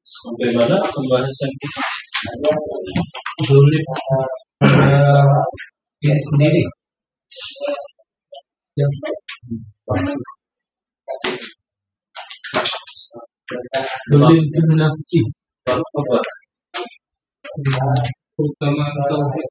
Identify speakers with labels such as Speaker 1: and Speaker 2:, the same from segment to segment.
Speaker 1: Sampai mana pembahasan kita?
Speaker 2: Dolim diri sendiri. Dolim itu nafsi.
Speaker 1: Apa?
Speaker 2: Terutama tauhid.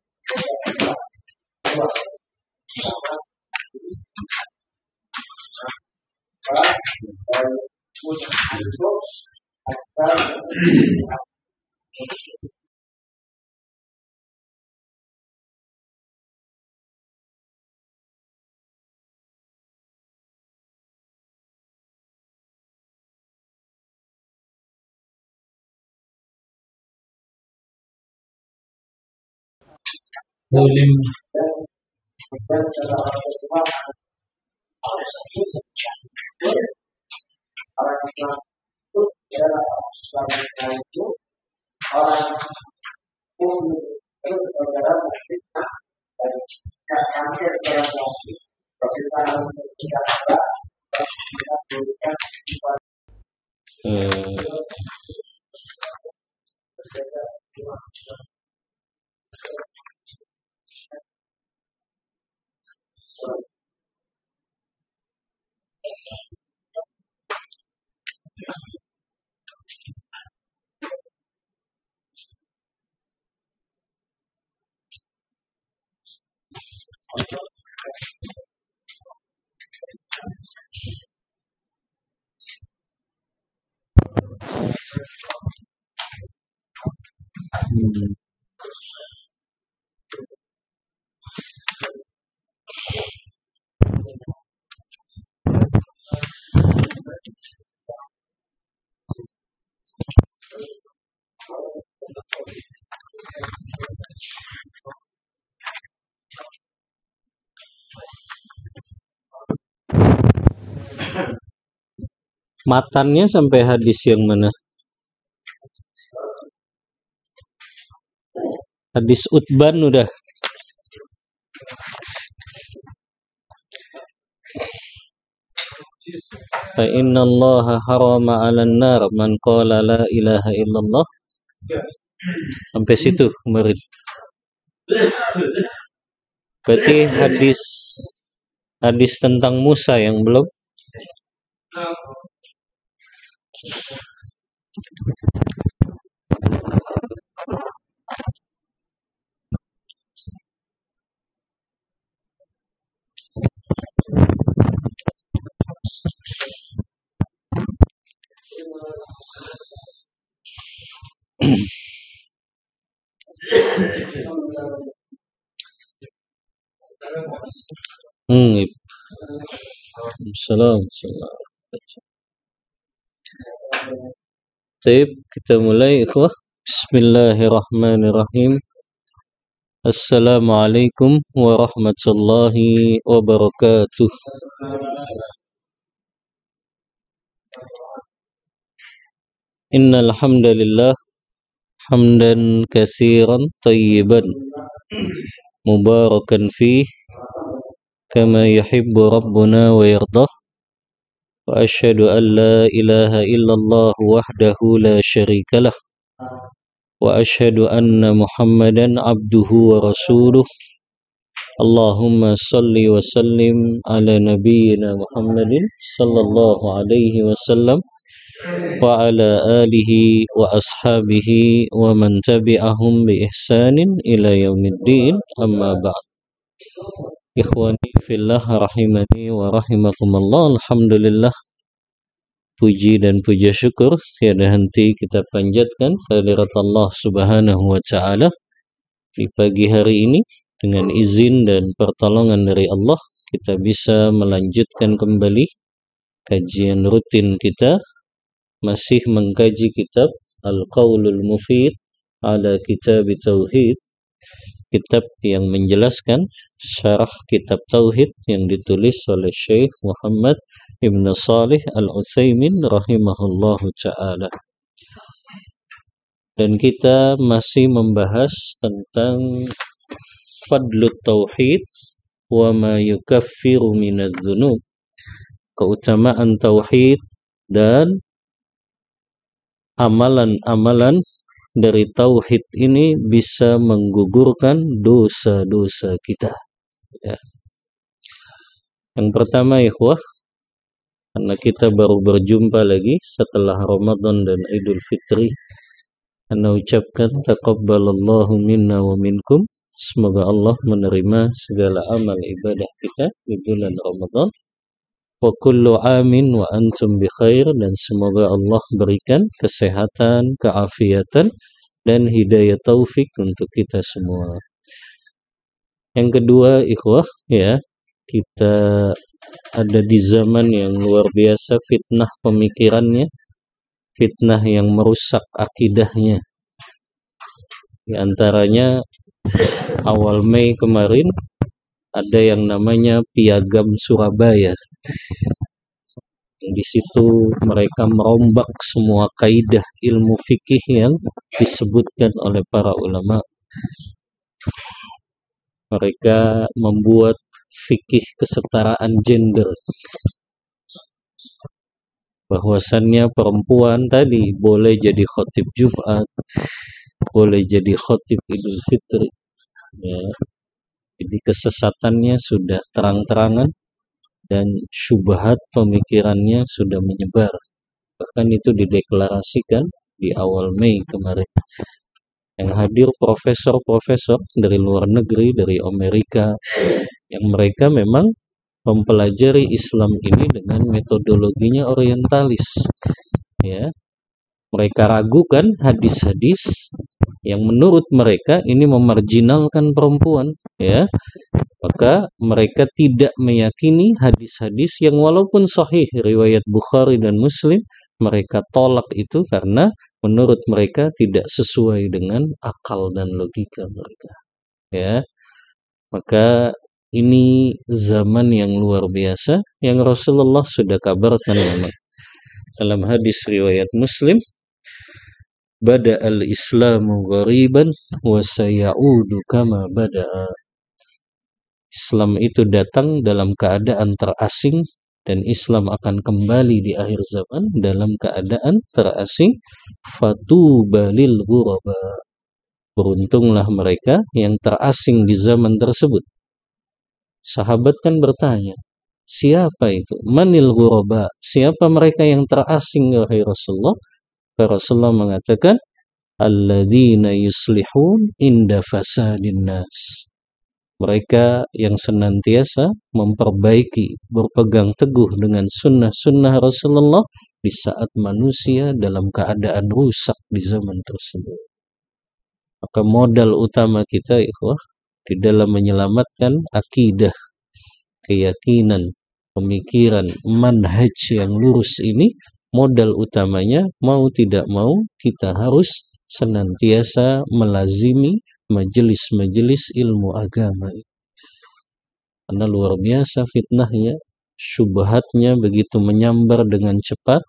Speaker 2: Dolim
Speaker 3: matannya sampai hadis yang mana? Hadis Utban udah. Fa inna Allah harama 'alan nar man qala la ilaha illallah. Sampai situ kemarin. Berarti hadis tentang Musa yang belum. Assalamualaikum. Baik, kita mulai ikhwah. Bismillahirrahmanirrahim. Assalamualaikum warahmatullahi wabarakatuh. Innal hamdalillah hamdan katsiran tayyiban mubarakan fih kama yuhibbu rabbuna wa yardah. Wa asyhadu an la ilaha illallah wahdahu la syarikalah wa asyhadu anna Muhammadan abduhu wa rasuluh. Allahumma salli wa sallim ala nabiyyina Muhammadin sallallahu alaihi wasallam wa ala alihi wa ashabihi wa man tabi'ahum bi ihsanin ila yaumiddin, amma ba'd. Ikhwani fillah rahimani wa rahimakumullah. Alhamdulillah, puji dan puja syukur tiada henti kita panjatkan kehadirat Allah Subhanahu wa taala. Di pagi hari ini dengan izin dan pertolongan dari Allah kita bisa melanjutkan kembali kajian rutin kita, masih mengkaji kitab Al-Qaulul Mufid ala Kitab Tauhid, kitab yang menjelaskan syarah kitab Tauhid yang ditulis oleh Syekh Muhammad Ibn Salih Al-Utsaimin rahimahullahu ta'ala. Dan kita masih membahas tentang fadlut tauhid wa ma yukaffiru minadz dzunub. Keutamaan tauhid dan amalan-amalan dari tauhid ini bisa menggugurkan dosa-dosa kita. Ya. Yang pertama ikhwah, karena kita baru berjumpa lagi setelah Ramadan dan Idul Fitri, Anda ucapkan taqabbalallahu minna wa minkum. Semoga Allah menerima segala amal ibadah kita di bulan Ramadan. Wa kullu amin wa antum bi khair, dan semoga Allah berikan kesehatan, keafiatan dan hidayah taufik untuk kita semua. Yang kedua ikhwah, ya, kita ada di zaman yang luar biasa fitnah pemikirannya, fitnah yang merusak akidahnya. Di antaranya awal Mei kemarin ada yang namanya Piagam Surabaya. Di situ mereka merombak semua kaidah ilmu fikih yang disebutkan oleh para ulama. Mereka membuat fikih kesetaraan gender, bahwasannya perempuan tadi boleh jadi khotib Jumat, boleh jadi khotib Idul Fitri, ya. Jadi kesesatannya sudah terang-terangan dan syubhat pemikirannya sudah menyebar. Bahkan itu dideklarasikan di awal Mei kemarin. Yang hadir profesor-profesor dari luar negeri, dari Amerika, yang mereka memang mempelajari Islam ini dengan metodologinya orientalis, ya. Mereka ragukan hadis-hadis yang menurut mereka ini memarjinalkan perempuan, ya. Maka mereka tidak meyakini hadis-hadis yang walaupun sahih riwayat Bukhari dan Muslim, mereka tolak itu karena menurut mereka tidak sesuai dengan akal dan logika mereka, ya. Maka ini zaman yang luar biasa yang Rasulullah sudah kabarkan dalam hadis riwayat Muslim, bada'al islamu ghariban wa sayaudu kama bada'a. Islam itu datang dalam keadaan terasing dan Islam akan kembali di akhir zaman dalam keadaan terasing. Fatuba lil ghuraba. Beruntunglah mereka yang terasing di zaman tersebut. Sahabat kan bertanya, siapa itu? Manil ghuraba? Siapa mereka yang terasing wahai Rasulullah? Rasulullah mengatakan, alladzina yuslihun inda fasadin nas. Mereka yang senantiasa memperbaiki, berpegang teguh dengan sunnah-sunnah Rasulullah di saat manusia dalam keadaan rusak di zaman tersebut. Maka modal utama kita ikhwah di dalam menyelamatkan akidah, keyakinan, pemikiran, manhaj yang lurus ini, modal utamanya mau tidak mau kita harus senantiasa melazimi majelis-majelis ilmu agama. Karena luar biasa fitnahnya, syubhatnya begitu menyambar dengan cepat,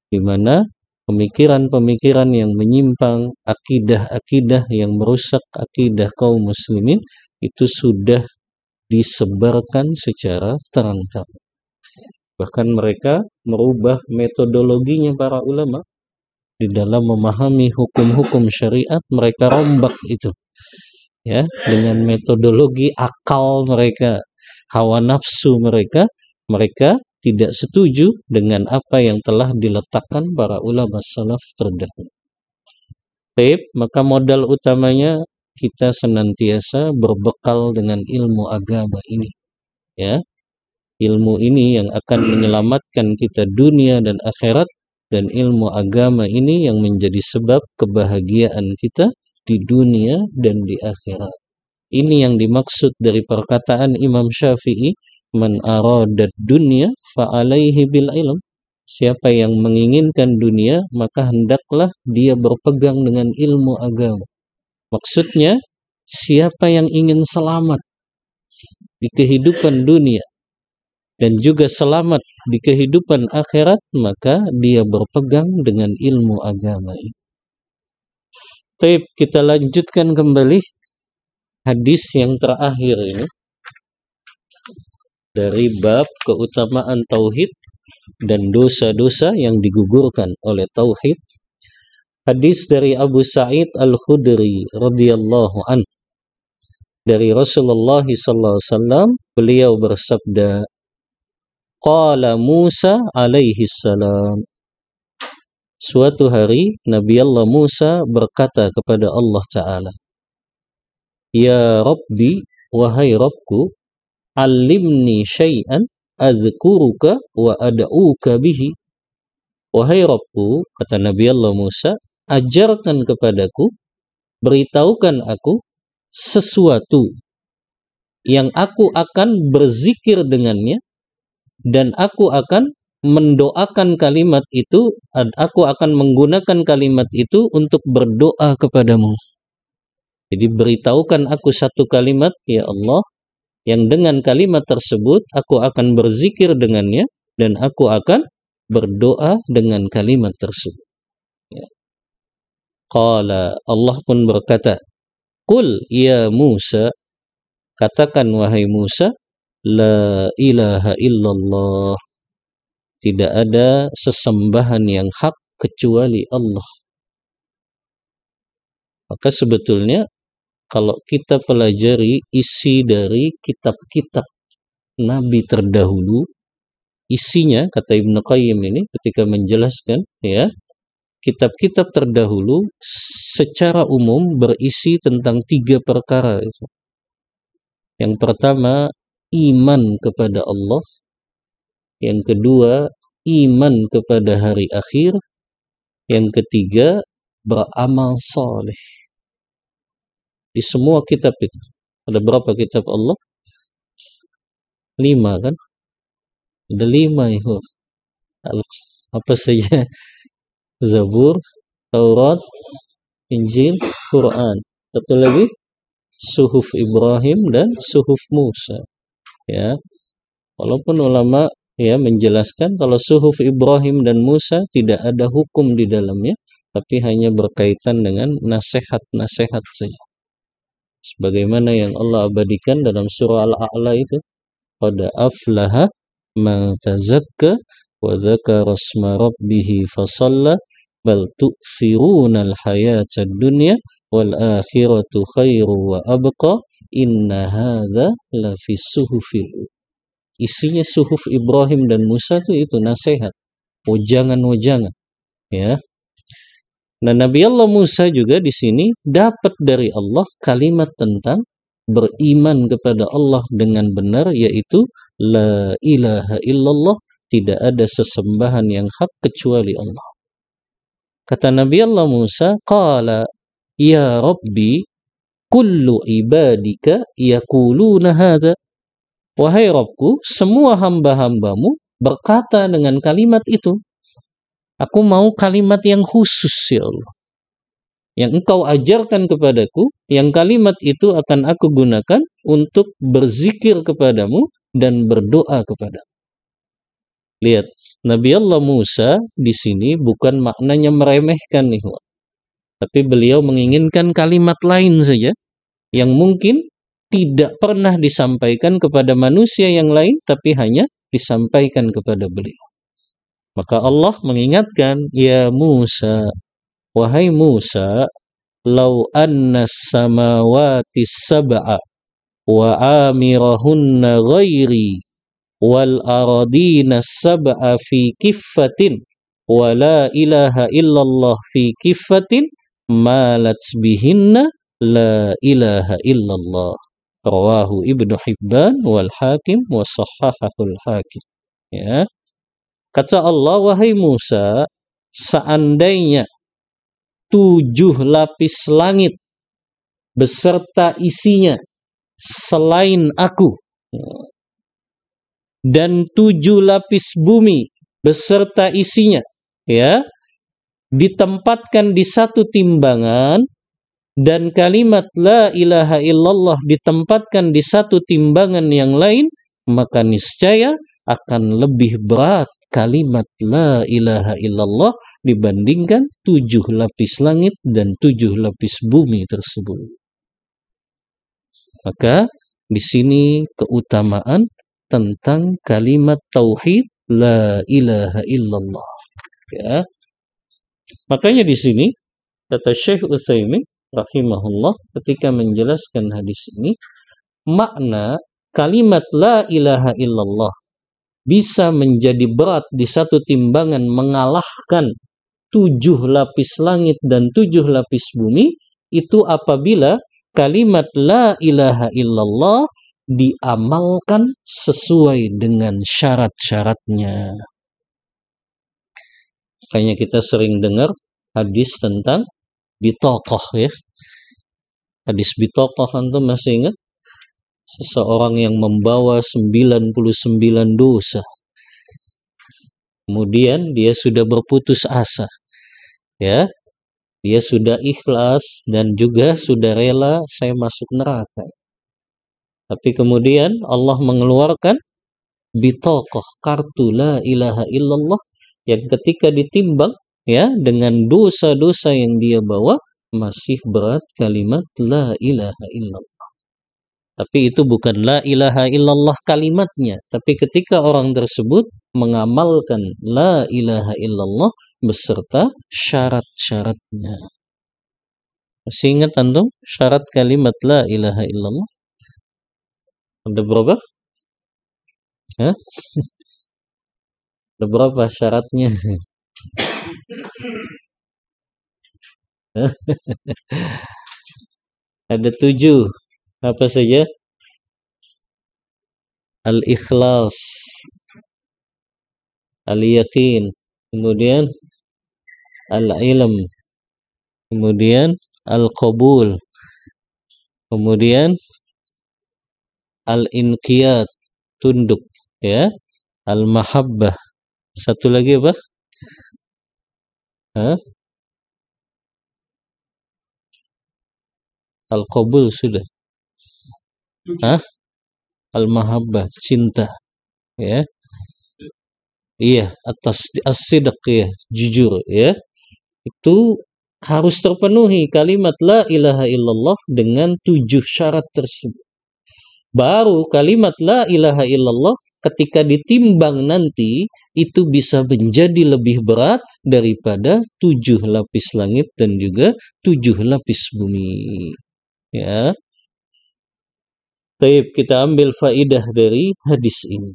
Speaker 3: di mana pemikiran-pemikiran yang menyimpang, akidah-akidah yang merusak akidah kaum muslimin itu sudah disebarkan secara terang-terangan. Bahkan mereka merubah metodologinya para ulama di dalam memahami hukum-hukum syariat. Mereka rombak itu, ya, dengan metodologi akal mereka, hawa nafsu mereka. Mereka tidak setuju dengan apa yang telah diletakkan para ulama salaf terdahulu. Baik, maka modal utamanya kita senantiasa berbekal dengan ilmu agama ini, ya. Ilmu ini yang akan menyelamatkan kita dunia dan akhirat, dan ilmu agama ini yang menjadi sebab kebahagiaan kita di dunia dan di akhirat. Ini yang dimaksud dari perkataan Imam Syafi'i, man aradad dunya fa'alaihi bil ilm. Siapa yang menginginkan dunia, maka hendaklah dia berpegang dengan ilmu agama. Maksudnya, siapa yang ingin selamat di kehidupan dunia dan juga selamat di kehidupan akhirat, maka dia berpegang dengan ilmu agama ini. Baik, kita lanjutkan kembali hadis yang terakhir ini dari bab keutamaan tauhid dan dosa-dosa yang digugurkan oleh tauhid. Hadis dari Abu Sa'id Al-Khudri radhiyallahu anhu dari Rasulullah sallallahu alaihi wasallam, beliau bersabda, qala Musa alaihi salam, suatu hari Nabi Allah Musa berkata kepada Allah Ta'ala, ya Rabbi, wahai Rabbku, alimni syai'an adzkuruka wa ad'uka bihi. Wahai Rabbku, kata Nabi Allah Musa, ajarkan kepadaku, beritahukan aku sesuatu yang aku akan berzikir dengannya dan aku akan mendoakan kalimat itu, aku akan menggunakan kalimat itu untuk berdoa kepadamu. Jadi beritahukan aku satu kalimat, ya Allah, yang dengan kalimat tersebut aku akan berzikir dengannya dan aku akan berdoa dengan kalimat tersebut. Ya. Qala, Allah pun berkata, qul ya Musa, katakan wahai Musa, la ilaha illallah, tidak ada sesembahan yang hak kecuali Allah. Maka sebetulnya kalau kita pelajari isi dari kitab-kitab Nabi terdahulu, isinya, kata Ibnu Qayyim ini ketika menjelaskan, ya, kitab-kitab terdahulu secara umum berisi tentang 3 perkara. Yang pertama, iman kepada Allah. Yang kedua, iman kepada hari akhir. Yang ketiga, beramal saleh. Di semua kitab itu ada berapa kitab Allah? 5 kan? Ada 5 itu. Apa saja? Zabur, Taurat, Injil, Quran. Satu lagi, Suhuf Ibrahim dan Suhuf Musa. Ya, walaupun ulama ya menjelaskan kalau Suhuf Ibrahim dan Musa tidak ada hukum di dalamnya, tapi hanya berkaitan dengan nasihat-nasihat saja. Sebagaimana yang Allah abadikan dalam surah Al-A'la itu, qad aflaha man tazakka wa dzakara asma rabbih fasalla bal tu'thiruna al-hayata ad-dunya wal akhiratu khairu wa abqa inna hadza la fi suhufil. Isinya suhuf Ibrahim dan Musa itu nasihat, wejangan-wejangan, ya. Nah, Nabi Allah Musa juga di sini dapat dari Allah kalimat tentang beriman kepada Allah dengan benar, yaitu la ilaha illallah, tidak ada sesembahan yang hak kecuali Allah. Kata Nabi Allah Musa, qala ya Rabbi, kullu ibadika yaquluna hadza. Wahai Rabbku, semua hamba-hambamu berkata dengan kalimat itu. Aku mau kalimat yang khusus, ya Allah, yang Engkau ajarkan kepadaku, yang kalimat itu akan aku gunakan untuk berzikir kepadamu dan berdoa kepadamu. Lihat, Nabi Allah Musa di sini bukan maknanya meremehkan nih, tapi beliau menginginkan kalimat lain saja yang mungkin tidak pernah disampaikan kepada manusia yang lain, tapi hanya disampaikan kepada beliau. Maka Allah mengingatkan, ya Musa, wahai Musa, lau anna samawati sab'a wa amirahunna ghairi wal aradina sab'a fi kiffatin wa la ilaha illallah fi kiffatin malat bihinna la ilaha illallah. Rawahu Ibnu Hibban wal Hakim wa sahhahul Hakim. Ya. Kata Allah, wahai Musa, seandainya 7 lapis langit beserta isinya selain aku, dan 7 lapis bumi beserta isinya, ya, ditempatkan di satu timbangan, dan kalimat la ilaha illallah ditempatkan di satu timbangan yang lain, maka niscaya akan lebih berat kalimat la ilaha illallah dibandingkan 7 lapis langit dan 7 lapis bumi tersebut. Maka di sini keutamaan tentang kalimat tauhid la ilaha illallah. Ya. Makanya di sini kata Syekh Utsaimin rahimahullah ketika menjelaskan hadis ini, makna kalimat la ilaha illallah bisa menjadi berat di satu timbangan mengalahkan 7 lapis langit dan 7 lapis bumi, itu apabila kalimat la ilaha illallah diamalkan sesuai dengan syarat-syaratnya. Makanya kita sering dengar hadis tentang bitaqah ya. Hadis bitaqah antum masih ingat? Seseorang yang membawa 99 dosa. Kemudian dia sudah berputus asa. Ya. Dia sudah ikhlas dan juga sudah rela saya masuk neraka. Tapi kemudian Allah mengeluarkan bitaqah, kartu la ilaha illallah, yang ketika ditimbang ya dengan dosa-dosa yang dia bawa masih berat kalimat la ilaha illallah. Tapi itu bukan la ilaha illallah kalimatnya, tapi ketika orang tersebut mengamalkan la ilaha illallah beserta syarat-syaratnya. Masih ingat antum syarat kalimat la ilaha illallah? Ada berapa? Hah? Ada berapa syaratnya? Ada 7. Apa saja? Al-ikhlas, al-yaqin, kemudian al-ilm, kemudian al-qabul, kemudian al-inqiyad, tunduk, ya, al-mahabbah. Satu lagi apa? Hah? Al-qabul sudah. Hah? Al-mahabbah, cinta. Ya. Iya, atas as-sidq ya, jujur ya. Itu harus terpenuhi kalimat la ilaha illallah dengan 7 syarat tersebut. Baru kalimat la ilaha illallah ketika ditimbang nanti itu bisa menjadi lebih berat daripada 7 lapis langit dan juga 7 lapis bumi. Ya. Baik, kita ambil faidah dari hadis ini.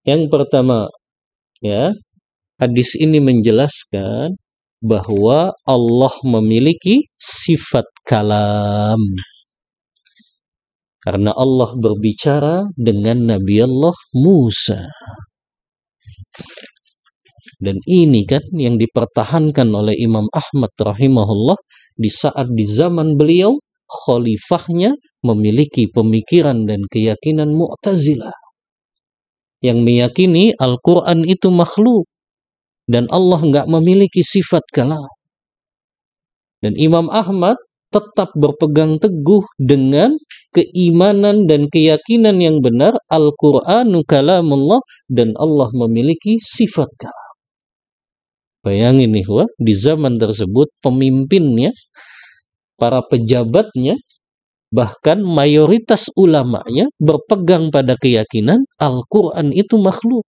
Speaker 3: Yang pertama, ya, hadis ini menjelaskan bahwa Allah memiliki sifat kalam. Karena Allah berbicara dengan Nabi Allah Musa. Dan ini kan yang dipertahankan oleh Imam Ahmad rahimahullah di saat di zaman beliau khalifahnya memiliki pemikiran dan keyakinan Mu'tazilah yang meyakini Al-Quran itu makhluk dan Allah nggak memiliki sifat kalam. Dan Imam Ahmad tetap berpegang teguh dengan keimanan dan keyakinan yang benar Al-Qur'anu kalamullah dan Allah memiliki sifat kalam. Bayangin nih, di zaman tersebut pemimpinnya, para pejabatnya, bahkan mayoritas ulamanya berpegang pada keyakinan Al-Quran itu makhluk.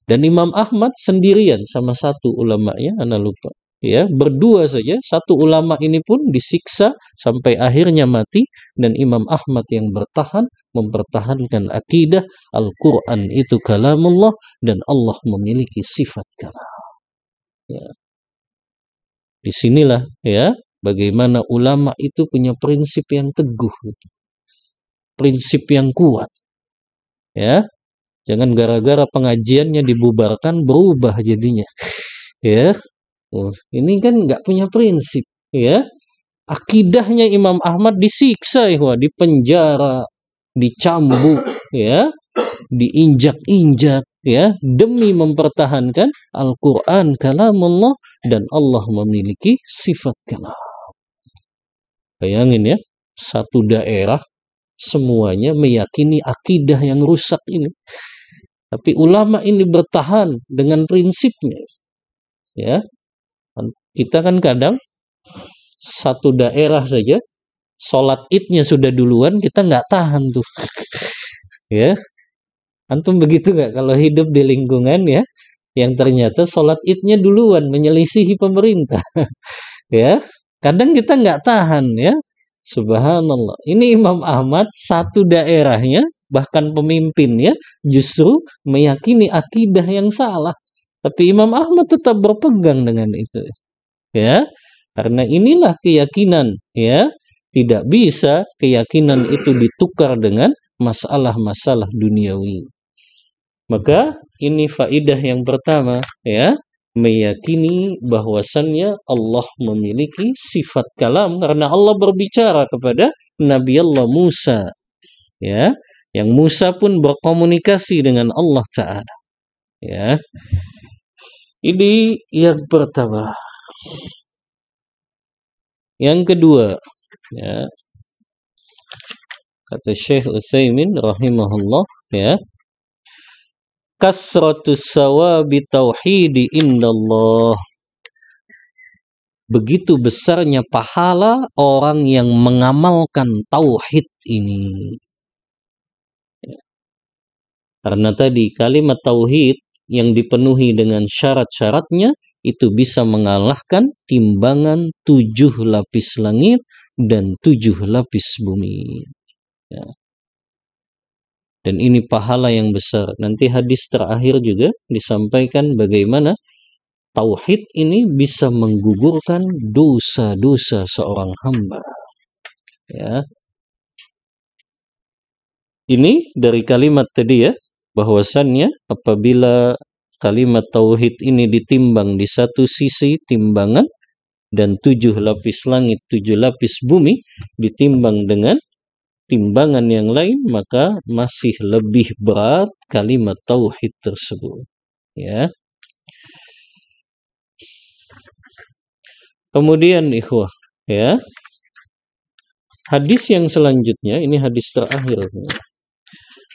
Speaker 3: Dan Imam Ahmad sendirian sama satu ulamanya, ana lupa. Ya, berdua saja, satu ulama ini pun disiksa sampai akhirnya mati, dan Imam Ahmad yang bertahan mempertahankan akidah Al-Quran itu kalamullah dan Allah memiliki sifat kalam. Ya. Disinilah ya bagaimana ulama itu punya prinsip yang teguh, prinsip yang kuat. Ya, jangan gara-gara pengajiannya dibubarkan berubah jadinya. Ya. Ini kan nggak punya prinsip, ya. Akidahnya Imam Ahmad disiksa, ya, dipenjara, dicambuk, ya, diinjak-injak, ya, demi mempertahankan Al-Quran kalamullah dan Allah memiliki sifat kalam. Bayangin ya, satu daerah semuanya meyakini akidah yang rusak ini, tapi ulama ini bertahan dengan prinsipnya, ya. Kita kan kadang satu daerah saja sholat idnya sudah duluan, kita nggak tahan tuh. Ya, antum begitu nggak kalau hidup di lingkungan ya, yang ternyata sholat idnya duluan menyelisihi pemerintah. Ya, kadang kita nggak tahan ya. Subhanallah. Ini Imam Ahmad satu daerahnya, bahkan pemimpinnya justru meyakini akidah yang salah. Tapi Imam Ahmad tetap berpegang dengan itu. Ya, karena inilah keyakinan, ya. Tidak bisa keyakinan itu ditukar dengan masalah-masalah duniawi. Maka ini faidah yang pertama, ya, meyakini bahwasannya Allah memiliki sifat kalam karena Allah berbicara kepada Nabi Allah Musa, ya, yang Musa pun berkomunikasi dengan Allah Ta'ala, ya. Ini yang pertama. Yang kedua, ya, kata Syekh Utsaimin rahimahullah, ya, kasratus sawabi tauhidi indallah. Begitu besarnya pahala orang yang mengamalkan tauhid ini. Karena tadi kalimat tauhid yang dipenuhi dengan syarat-syaratnya itu bisa mengalahkan timbangan 7 lapis langit dan 7 lapis bumi. Ya. Dan ini pahala yang besar. Nanti hadis terakhir juga disampaikan bagaimana tauhid ini bisa menggugurkan dosa-dosa seorang hamba. Ya. Ini dari kalimat tadi ya, bahwasannya apabila kalimat tauhid ini ditimbang di satu sisi timbangan dan 7 lapis langit, 7 lapis bumi ditimbang dengan timbangan yang lain, maka masih lebih berat kalimat tauhid tersebut. Ya. Kemudian ikhwah, ya. Hadis yang selanjutnya, ini hadis terakhir.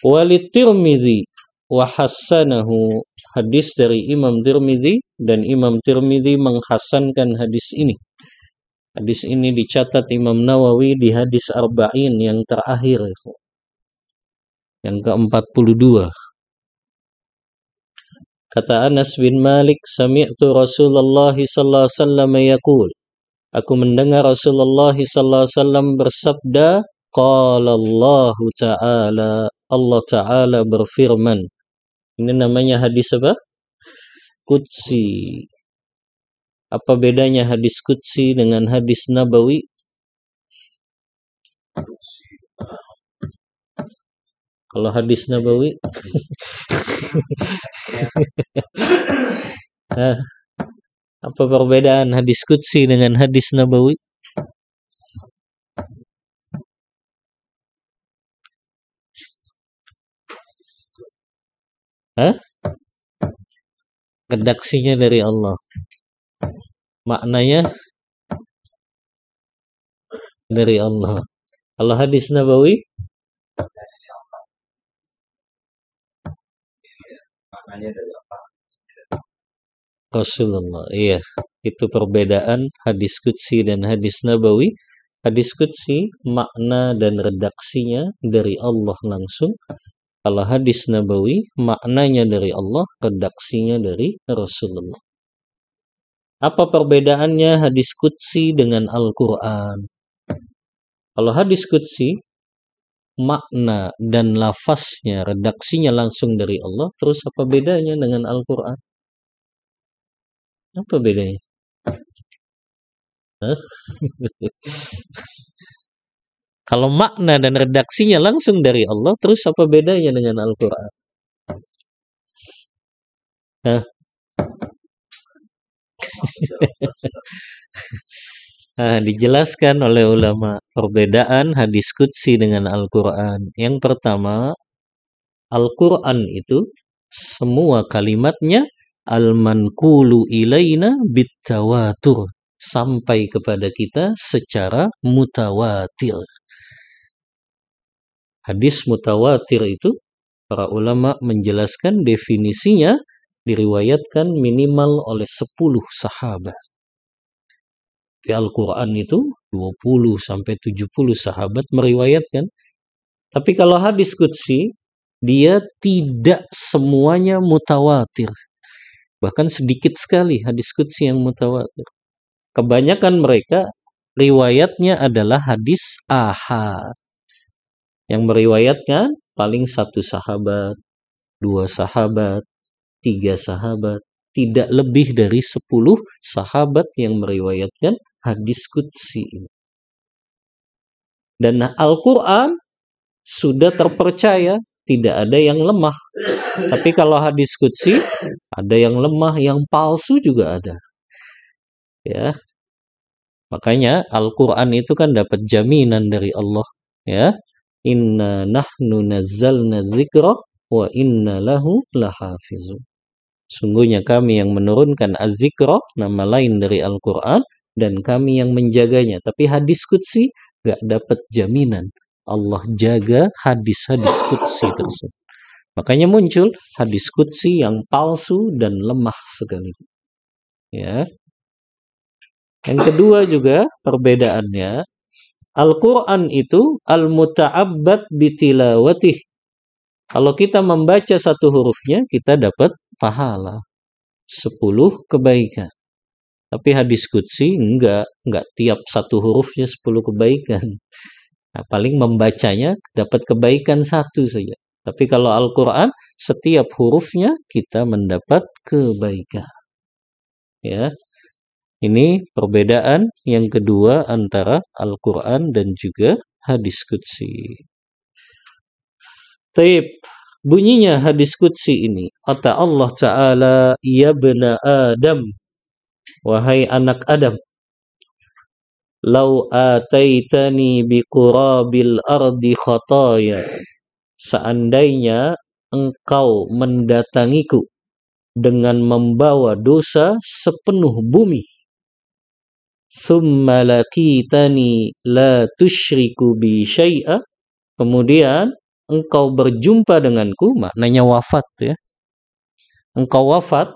Speaker 3: Walit Tirmidzi wa hassanahu, hadis dari Imam Tirmidzi dan Imam Tirmidzi menghasankan hadis ini. Hadis ini dicatat Imam Nawawi di hadis Arba'in yang terakhir, yang ke-42. Kata Anas bin Malik, sami'tu Rasulullah sallallahu alaihi wasallam yaqul, aku mendengar Rasulullah sallallahu alaihi wasallam bersabda, qala Allah Ta'ala, Allah Ta'ala berfirman. Ini namanya hadis apa? Qudsi. Apa bedanya hadis qudsi dengan hadis nabawi? Kalau hadis nabawi apa perbedaan hadis qudsi dengan hadis nabawi? Redaksinya dari Allah. Maknanya dari Allah. Kalau hadis nabawi maknanya dari Allah. Rasulullah. Iya, itu perbedaan hadis qudsi dan hadis nabawi. Hadis qudsi makna dan redaksinya dari Allah langsung. Kalau hadis nabawi maknanya dari Allah, redaksinya dari Rasulullah. Apa perbedaannya hadis qudsi dengan Al-Quran? Kalau hadis qudsi makna dan lafaznya, redaksinya langsung dari Allah, terus apa bedanya dengan Al-Quran? Apa bedanya? Kalau makna dan redaksinya langsung dari Allah, terus apa bedanya dengan Al-Quran? Dijelaskan oleh ulama perbedaan hadis qudsi dengan Al-Quran. Yang pertama, Al-Quran itu semua kalimatnya al-manqulu ilaina bitawatur, sampai kepada kita secara mutawatir. Hadis mutawatir itu para ulama menjelaskan definisinya diriwayatkan minimal oleh 10 sahabat. Tapi Al-Quran itu 20 sampai 70 sahabat meriwayatkan. Tapi kalau hadis qudsi, dia tidak semuanya mutawatir. Bahkan sedikit sekali hadis qudsi yang mutawatir. Kebanyakan mereka riwayatnya adalah hadis ahad. Yang meriwayatkan paling 1 sahabat, 2 sahabat, 3 sahabat. Tidak lebih dari 10 sahabat yang meriwayatkan hadis qudsi ini. Dan Al-Quran sudah terpercaya, tidak ada yang lemah. Tapi kalau hadis qudsi, ada yang lemah, yang palsu juga ada. Ya. Makanya Al-Quran itu kan dapat jaminan dari Allah. Ya. Inna nahnu nazzalna dzikra wa inna lahu lahafizun. Sungguhnya kami yang menurunkan az-zikra, nama lain dari Al-Quran, dan kami yang menjaganya. Tapi hadis qudsi gak dapat jaminan Allah jaga hadis-hadis qudsi tersebut. Makanya muncul hadis qudsi yang palsu dan lemah sekali. Ya. Yang kedua juga perbedaannya, Al-Quran itu al-muta'abbad bitilawatih. Kalau kita membaca 1 hurufnya, kita dapat pahala 10 kebaikan. Tapi hadis qudsi enggak tiap 1 hurufnya 10 kebaikan. Nah, paling membacanya dapat kebaikan 1 saja. Tapi kalau Al-Quran, setiap hurufnya kita mendapat kebaikan. Ya. Ini perbedaan yang kedua antara Al-Quran dan juga hadis qudsi. Taib. Bunyinya hadis qudsi ini, kata Allah Ta'ala, ya bena Adam, wahai anak Adam, lau ataitani biqurabil ardi khataya, seandainya engkau mendatangiku dengan membawa dosa sepenuh bumi, thumma laqitani la tusyriku bi syai'a, kemudian engkau berjumpa denganku, maknanya wafat ya. Engkau wafat,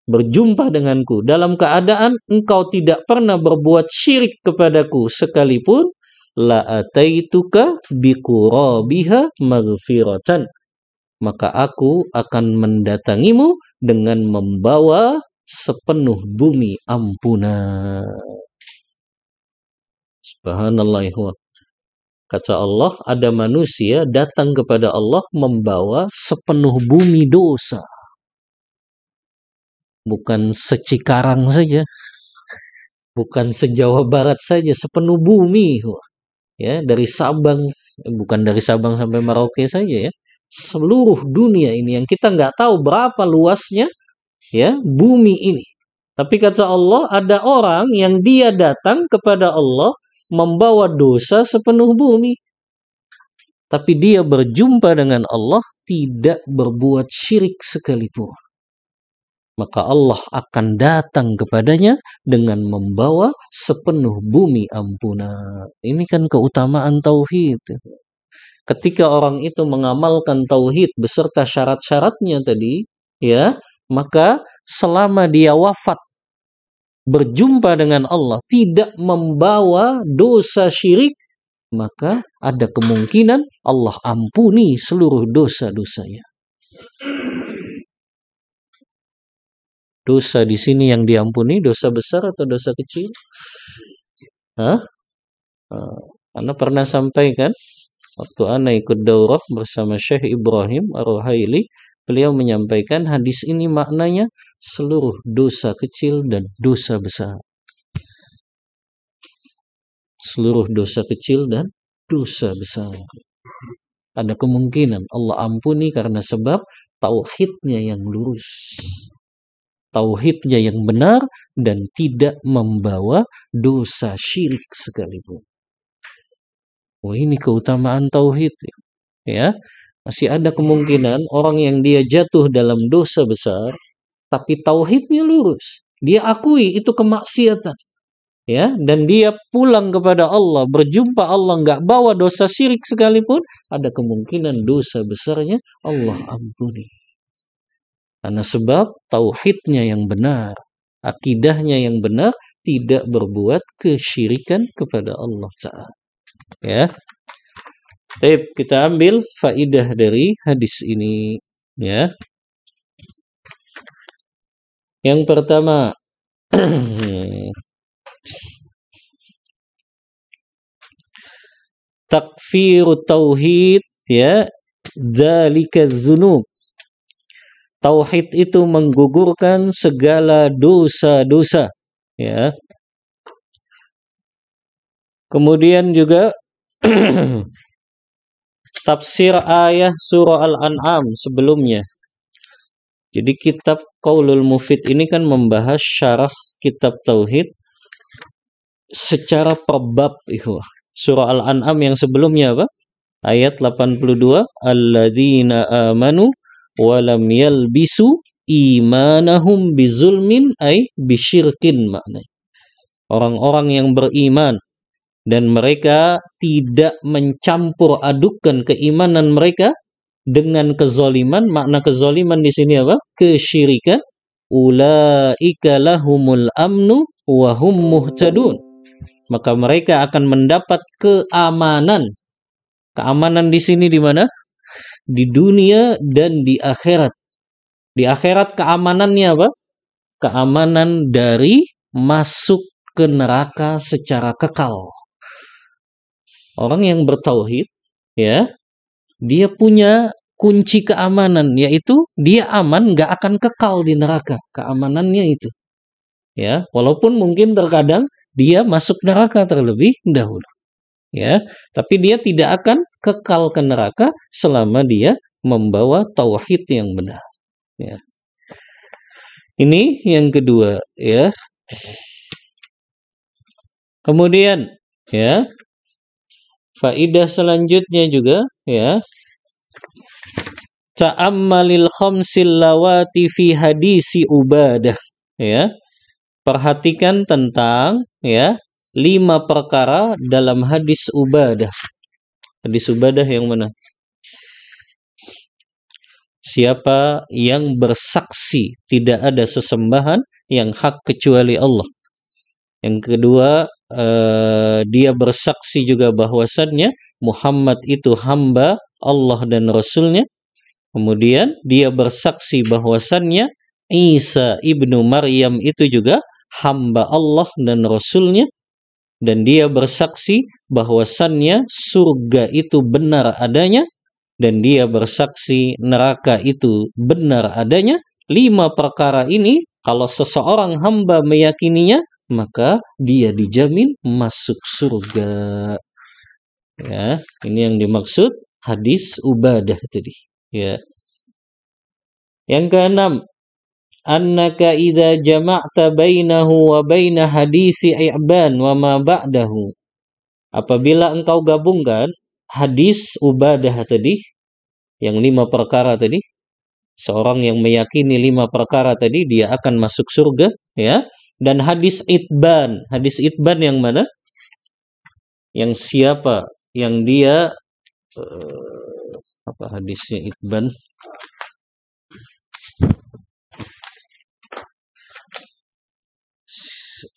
Speaker 3: berjumpa denganku dalam keadaan engkau tidak pernah berbuat syirik kepadaku sekalipun, la ataituka biqurabiha maghfiratan, maka aku akan mendatangimu dengan membawa sepenuh bumi ampunan. Subhanallah. Kata Allah, ada manusia datang kepada Allah membawa sepenuh bumi dosa. Bukan seCikarang saja. Bukan se-Jawa Barat saja, sepenuh bumi. Ya, dari Sabang, bukan dari Sabang sampai Merauke saja ya. Seluruh dunia ini yang kita nggak tahu berapa luasnya ya, bumi ini. Tapi kata Allah, ada orang yang dia datang kepada Allah membawa dosa sepenuh bumi. Tapi dia berjumpa dengan Allah tidak berbuat syirik sekalipun. Maka Allah akan datang kepadanya dengan membawa sepenuh bumi ampunan. Ini kan keutamaan tauhid. Ketika orang itu mengamalkan tauhid beserta syarat-syaratnya tadi, ya, maka selama dia wafat berjumpa dengan Allah tidak membawa dosa syirik, maka ada kemungkinan Allah ampuni seluruh dosa-dosanya. Dosa di sini yang diampuni dosa besar atau dosa kecil? Ana pernah sampaikan waktu ana ikut daurah bersama Syekh Ibrahim Ar-Ruhaili, beliau menyampaikan hadis ini maknanya seluruh dosa kecil dan dosa besar. Seluruh dosa kecil dan dosa besar. Ada kemungkinan Allah ampuni karena sebab tauhidnya yang lurus. Tauhidnya yang benar dan tidak membawa dosa syirik sekalipun. Oh, ini keutamaan tauhid ya. Masih ada kemungkinan orang yang dia jatuh dalam dosa besar tapi tauhidnya lurus. Dia akui itu kemaksiatan. Ya, dan dia pulang kepada Allah, berjumpa Allah, nggak bawa dosa syirik sekalipun, ada kemungkinan dosa besarnya Allah ampuni. Karena sebab tauhidnya yang benar, akidahnya yang benar, tidak berbuat kesyirikan kepada Allah Ta'ala. Ya. Baik, kita ambil faidah dari hadis ini. Ya. Yang pertama, takfirut tauhid, ya, dzalika dzunub. Tauhid itu menggugurkan segala dosa-dosa, ya. Kemudian juga tafsir ayat surah Al-An'am sebelumnya. Jadi kitab Qaulul Mufid ini kan membahas syarah kitab tauhid secara per bab, ikhwah. Surah Al-An'am yang sebelumnya apa? Ayat 82, alladzina amanu wa lam yalbisu imanahum bizulmin ay bisyirkin maknanya. Orang-orang yang beriman dan mereka tidak mencampur adukkan keimanan mereka dengan kezaliman. Makna kezaliman di sini apa? Kesyirikan. Ulaika lahumul amnu wa hum muhtadun. Maka mereka akan mendapat keamanan. Keamanan di sini di mana? Di dunia dan di akhirat. Di akhirat keamanannya apa? Keamanan dari masuk ke neraka secara kekal. Orang yang bertauhid, ya, dia punya kunci keamanan, yaitu dia aman, nggak akan kekal di neraka. Keamanannya itu, ya, walaupun mungkin terkadang dia masuk neraka terlebih dahulu, ya, tapi dia tidak akan kekal ke neraka selama dia membawa tauhid yang benar. Ya. Ini yang kedua, ya. Kemudian, ya, faidah selanjutnya juga, ya, ta'ammalil khamsil lawati fi hadisi Ubadah, ya. Perhatikan tentang, ya, 5 perkara dalam hadis Ubadah. Hadis Ubadah yang mana? Siapa yang bersaksi tidak ada sesembahan yang hak kecuali Allah. Yang kedua, dia bersaksi juga bahwasannya Muhammad itu hamba Allah dan Rasulnya. Kemudian dia bersaksi bahwasannya Isa ibnu Maryam itu juga hamba Allah dan Rasulnya. Dan dia bersaksi bahwasannya surga itu benar adanya. Dan dia bersaksi neraka itu benar adanya. 5 perkara ini kalau seseorang hamba meyakininya, maka dia dijamin masuk surga. Ya, ini yang dimaksud hadis Ubadah tadi. Ya. Yang keenam, annaka idza jama'ta bainahu wa baina hadisi I'ban wa ma ba'dahu. Apabila engkau gabungkan hadis Ubadah tadi, yang 5 perkara tadi, seorang yang meyakini 5 perkara tadi dia akan masuk surga, ya. Dan hadis Itban yang mana? Yang siapa yang dia apa hadisnya Itban?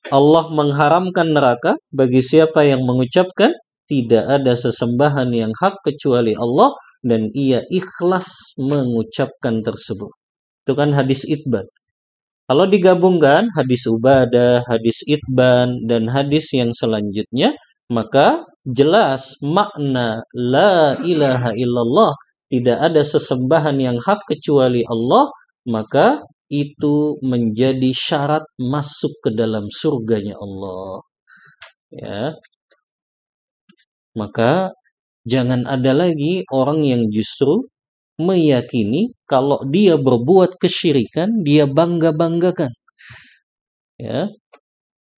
Speaker 3: Allah mengharamkan neraka bagi siapa yang mengucapkan tidak ada sesembahan yang hak kecuali Allah dan ia ikhlas mengucapkan tersebut. Itu kan hadis Itban. Kalau digabungkan hadis Ubadah, hadis Itban, dan hadis yang selanjutnya, maka jelas makna la ilaha illallah, tidak ada sesembahan yang hak kecuali Allah, maka itu menjadi syarat masuk ke dalam surganya Allah. Ya. Maka jangan ada lagi orang yang justru meyakini kalau dia berbuat kesyirikan dia bangga-banggakan. Ya.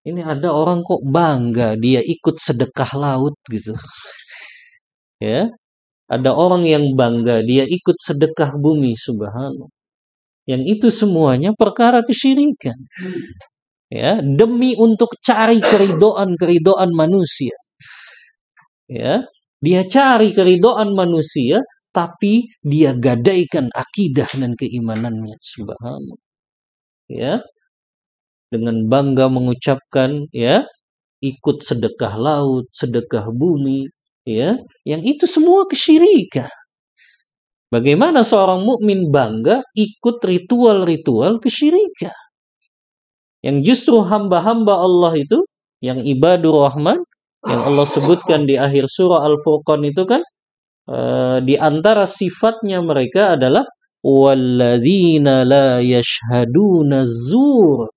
Speaker 3: Ini ada orang kok bangga dia ikut sedekah laut gitu. Ya. Ada orang yang bangga dia ikut sedekah bumi, subhanallah. Yang itu semuanya perkara kesyirikan. Ya, demi untuk cari keridhaan manusia. Ya, dia cari keridhaan manusia tapi dia gadaikan akidah dan keimanannya, subhanallah. Ya. dengan bangga mengucapkan ya, ikut sedekah laut, sedekah bumi, ya, yang itu semua kesyirikan. Bagaimana seorang mukmin bangga ikut ritual-ritual kesyirikan? Yang justru hamba-hamba Allah itu, yang ibadur rahman, yang Allah sebutkan di akhir surah Al-Furqan itu kan, di antara sifatnya mereka adalah walladzina la yashhaduna zur.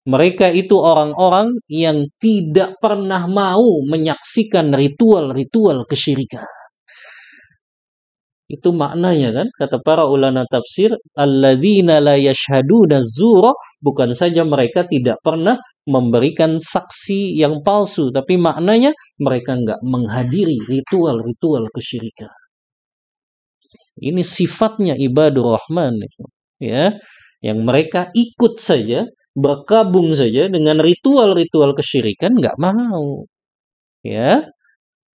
Speaker 3: Mereka itu orang-orang yang tidak pernah mau menyaksikan ritual-ritual kesyirikan. Itu maknanya kan, kata para ulama tafsir, alladzina la yashhaduna dzura, bukan saja mereka tidak pernah memberikan saksi yang palsu, tapi maknanya mereka enggak menghadiri ritual-ritual kesyirikan. Ini sifatnya ibadur rahman, ya, yang mereka ikut saja, bergabung saja dengan ritual-ritual kesyirikan, enggak mau. Ya.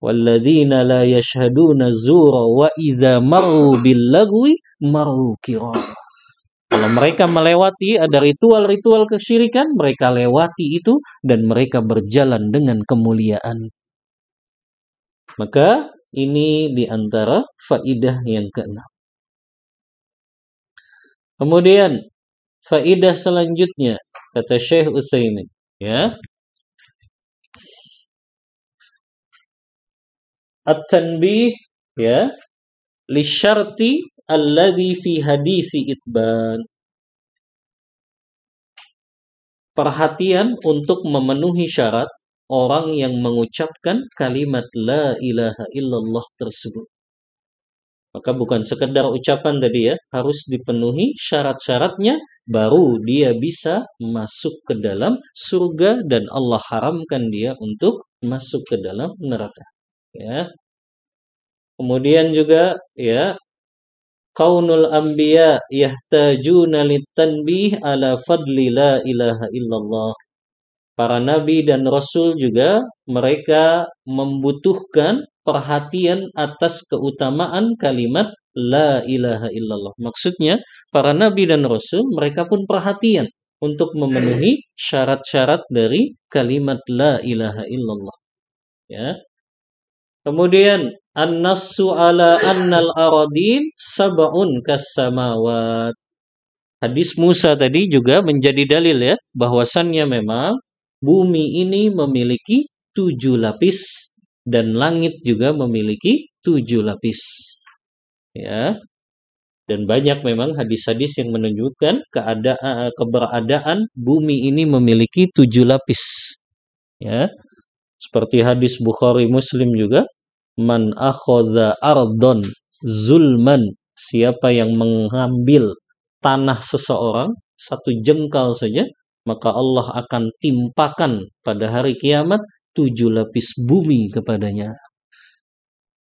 Speaker 3: Walladzina la yashhaduna dzura wa idza marru bil lagwi marru kirama. Kalau mereka melewati ada ritual-ritual kesyirikan, mereka lewati itu dan mereka berjalan dengan kemuliaan. Maka ini di antara faidah yang keenam. Kemudian faidah selanjutnya kata Syekh Utsaimin, ya. At-tanbih, ya, li syarti alladhi fi hadisi itban. Perhatian untuk memenuhi syarat orang yang mengucapkan kalimat la ilaha illallah tersebut. Maka bukan sekedar ucapan tadi ya, harus dipenuhi syarat-syaratnya baru dia bisa masuk ke dalam surga dan Allah haramkan dia untuk masuk ke dalam neraka. Ya. Kemudian juga ya, kaunul anbiya yahtajuna litanbih ala fadli la ilaha illallah. Para nabi dan rasul juga mereka membutuhkan perhatian atas keutamaan kalimat la ilaha illallah. Maksudnya para nabi dan rasul mereka pun perhatian untuk memenuhi syarat-syarat dari kalimat la ilaha illallah. Ya. Kemudian an-nassu ala annal aradin sab'un kas-samawat. Hadis Musa tadi juga menjadi dalil ya, bahwasannya memang bumi ini memiliki 7 lapis dan langit juga memiliki 7 lapis. Ya. Dan banyak memang hadis-hadis yang menunjukkan keberadaan bumi ini memiliki 7 lapis. Ya. Seperti hadis Bukhari Muslim juga, man akhadha ardon zulman, siapa yang mengambil tanah seseorang 1 jengkal saja, maka Allah akan timpakan pada hari kiamat 7 lapis bumi kepadanya.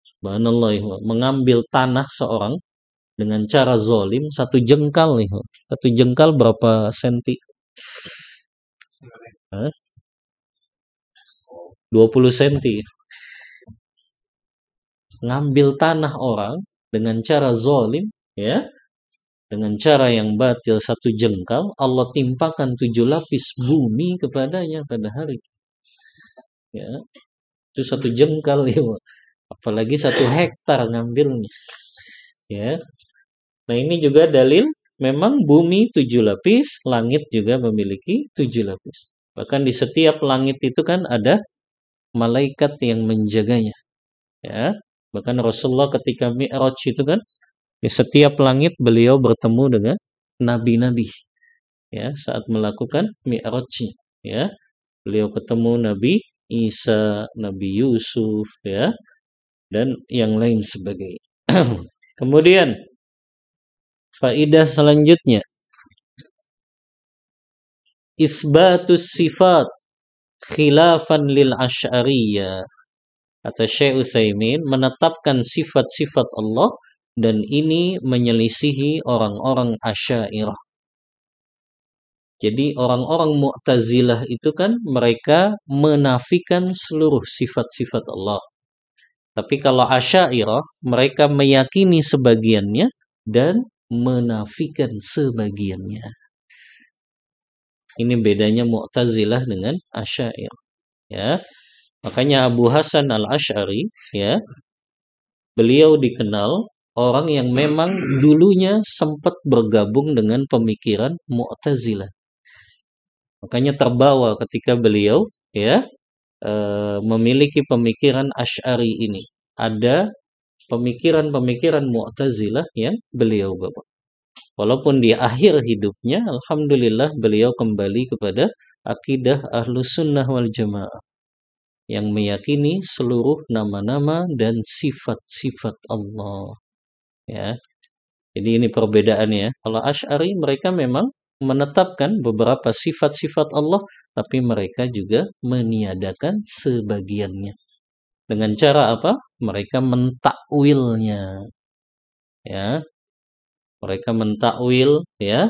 Speaker 3: Subhanallah, mengambil tanah seorang dengan cara zalim 1 jengkal nih. 1 jengkal berapa senti? 20 senti. Ngambil tanah orang dengan cara zalim, ya, dengan cara yang batil 1 jengkal, Allah timpakan 7 lapis bumi kepadanya pada hari. Ya, itu 1 jengkal ya, apalagi 1 hektar ngambilnya. Ya, nah ini juga dalil memang bumi 7 lapis, langit juga memiliki 7 lapis. Bahkan di setiap langit itu kan ada malaikat yang menjaganya. Ya, bahkan Rasulullah ketika Mi'raj itu kan di setiap langit beliau bertemu dengan nabi-nabi. Ya, saat melakukan Mi'raj, ya, beliau ketemu Nabi Isa, Nabi Yusuf, ya, dan yang lain sebagainya. Kemudian faidah selanjutnya, isbatus sifat khilafan lil asy'ariyah. Kata Syekh Utsaimin, menetapkan sifat-sifat Allah dan ini menyelisihi orang-orang Asy'ariyah. Jadi orang-orang Mu'tazilah itu kan mereka menafikan seluruh sifat-sifat Allah. Tapi kalau Asy'ariyah mereka meyakini sebagiannya dan menafikan sebagiannya. Ini bedanya Mu'tazilah dengan Asy'ariyah. Ya. Makanya Abu Hasan Al-Asy'ari, ya, beliau dikenal orang yang memang dulunya sempat bergabung dengan pemikiran Mu'tazilah. Makanya terbawa ketika beliau, ya, memiliki pemikiran Asy'ari ini. Ada pemikiran-pemikiran Mu'tazilah yang beliau bawa. Walaupun di akhir hidupnya, alhamdulillah beliau kembali kepada akidah Ahlus Sunnah wal Jamaah yang meyakini seluruh nama-nama dan sifat-sifat Allah. Ya, jadi ini perbedaannya. Kalau Asy'ari mereka memang menetapkan beberapa sifat-sifat Allah, tapi mereka juga meniadakan sebagiannya. Dengan cara apa? Mereka mentakwilnya. Ya, mereka mentakwil, ya,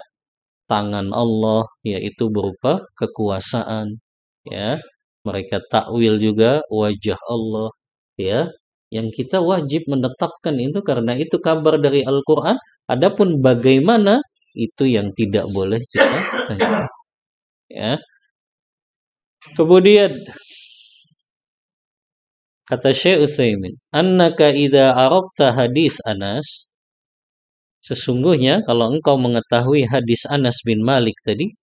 Speaker 3: tangan Allah, yaitu berupa kekuasaan. Ya, mereka takwil juga wajah Allah. Ya, yang kita wajib menetapkan itu karena itu kabar dari Al-Quran. Adapun bagaimana itu yang tidak boleh kita tanya. Ya. Kemudian kata Syekh Utsaimin, annaka idza arafta hadis Anas, sesungguhnya kalau engkau mengetahui hadis Anas bin Malik tadi,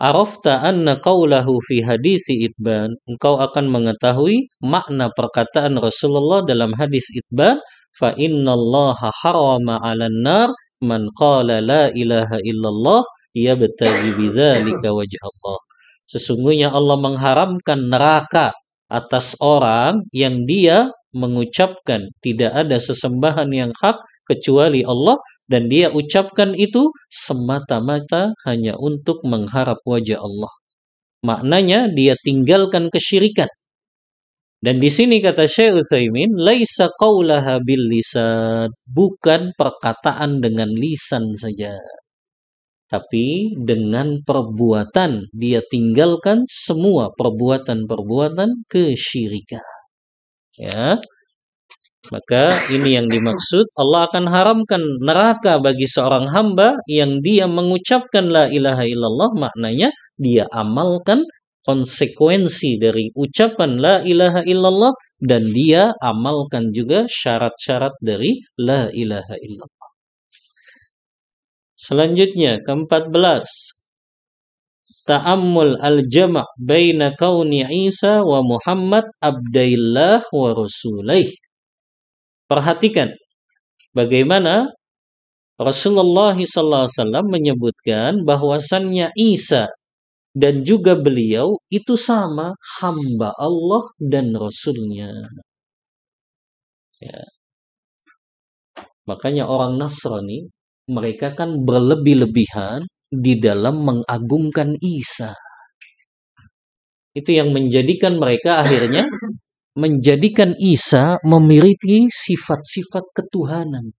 Speaker 3: arafta anna qawlahu fi hadisi itban, engkau akan mengetahui makna perkataan Rasulullah dalam hadis itban, fa innallaha harama 'alan nar man qala la ilaha illallah yabtaghi bidzalika wajh Allah. Sesungguhnya Allah mengharamkan neraka atas orang yang dia mengucapkan tidak ada sesembahan yang hak kecuali Allah, dan dia ucapkan itu semata-mata hanya untuk mengharap wajah Allah. Maknanya dia tinggalkan kesyirikan. Dan di sini kata Syekh Utsaimin, laisa qaulaha bil lisan, bukan perkataan dengan lisan saja, tapi dengan perbuatan. Dia tinggalkan semua perbuatan-perbuatan kesyirikan. Ya. Maka ini yang dimaksud, Allah akan haramkan neraka bagi seorang hamba yang dia mengucapkan la ilaha illallah, maknanya dia amalkan konsekuensi dari ucapan la ilaha illallah, dan dia amalkan juga syarat-syarat dari la ilaha illallah. Selanjutnya ke-14, ta'ammul al-jama' baina kauni Isa wa Muhammad abdaillah wa rasulaih. Perhatikan bagaimana Rasulullah SAW menyebutkan bahwasannya Isa dan juga beliau itu sama hamba Allah dan Rasulnya. Ya. Makanya orang Nasrani mereka kan berlebih-lebihan di dalam mengagungkan Isa. Itu yang menjadikan mereka akhirnya menjadikan Isa memiliki sifat-sifat ketuhanan.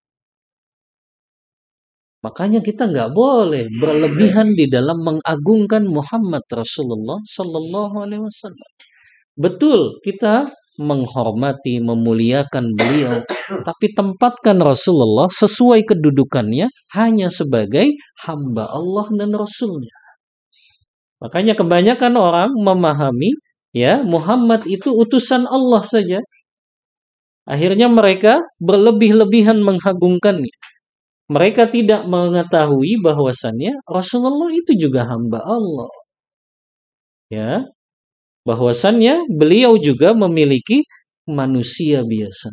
Speaker 3: Makanya kita nggak boleh berlebihan di dalam mengagungkan Muhammad Rasulullah Sallallahu Alaihi Wasallam. Betul, kita menghormati, memuliakan beliau, tapi tempatkan Rasulullah sesuai kedudukannya hanya sebagai hamba Allah dan Rasulnya. Makanya kebanyakan orang memahami, ya, Muhammad itu utusan Allah saja. Akhirnya mereka berlebih-lebihan mengagungkannya. Mereka tidak mengetahui bahwasannya Rasulullah itu juga hamba Allah. Ya, bahwasannya beliau juga memiliki manusia biasa.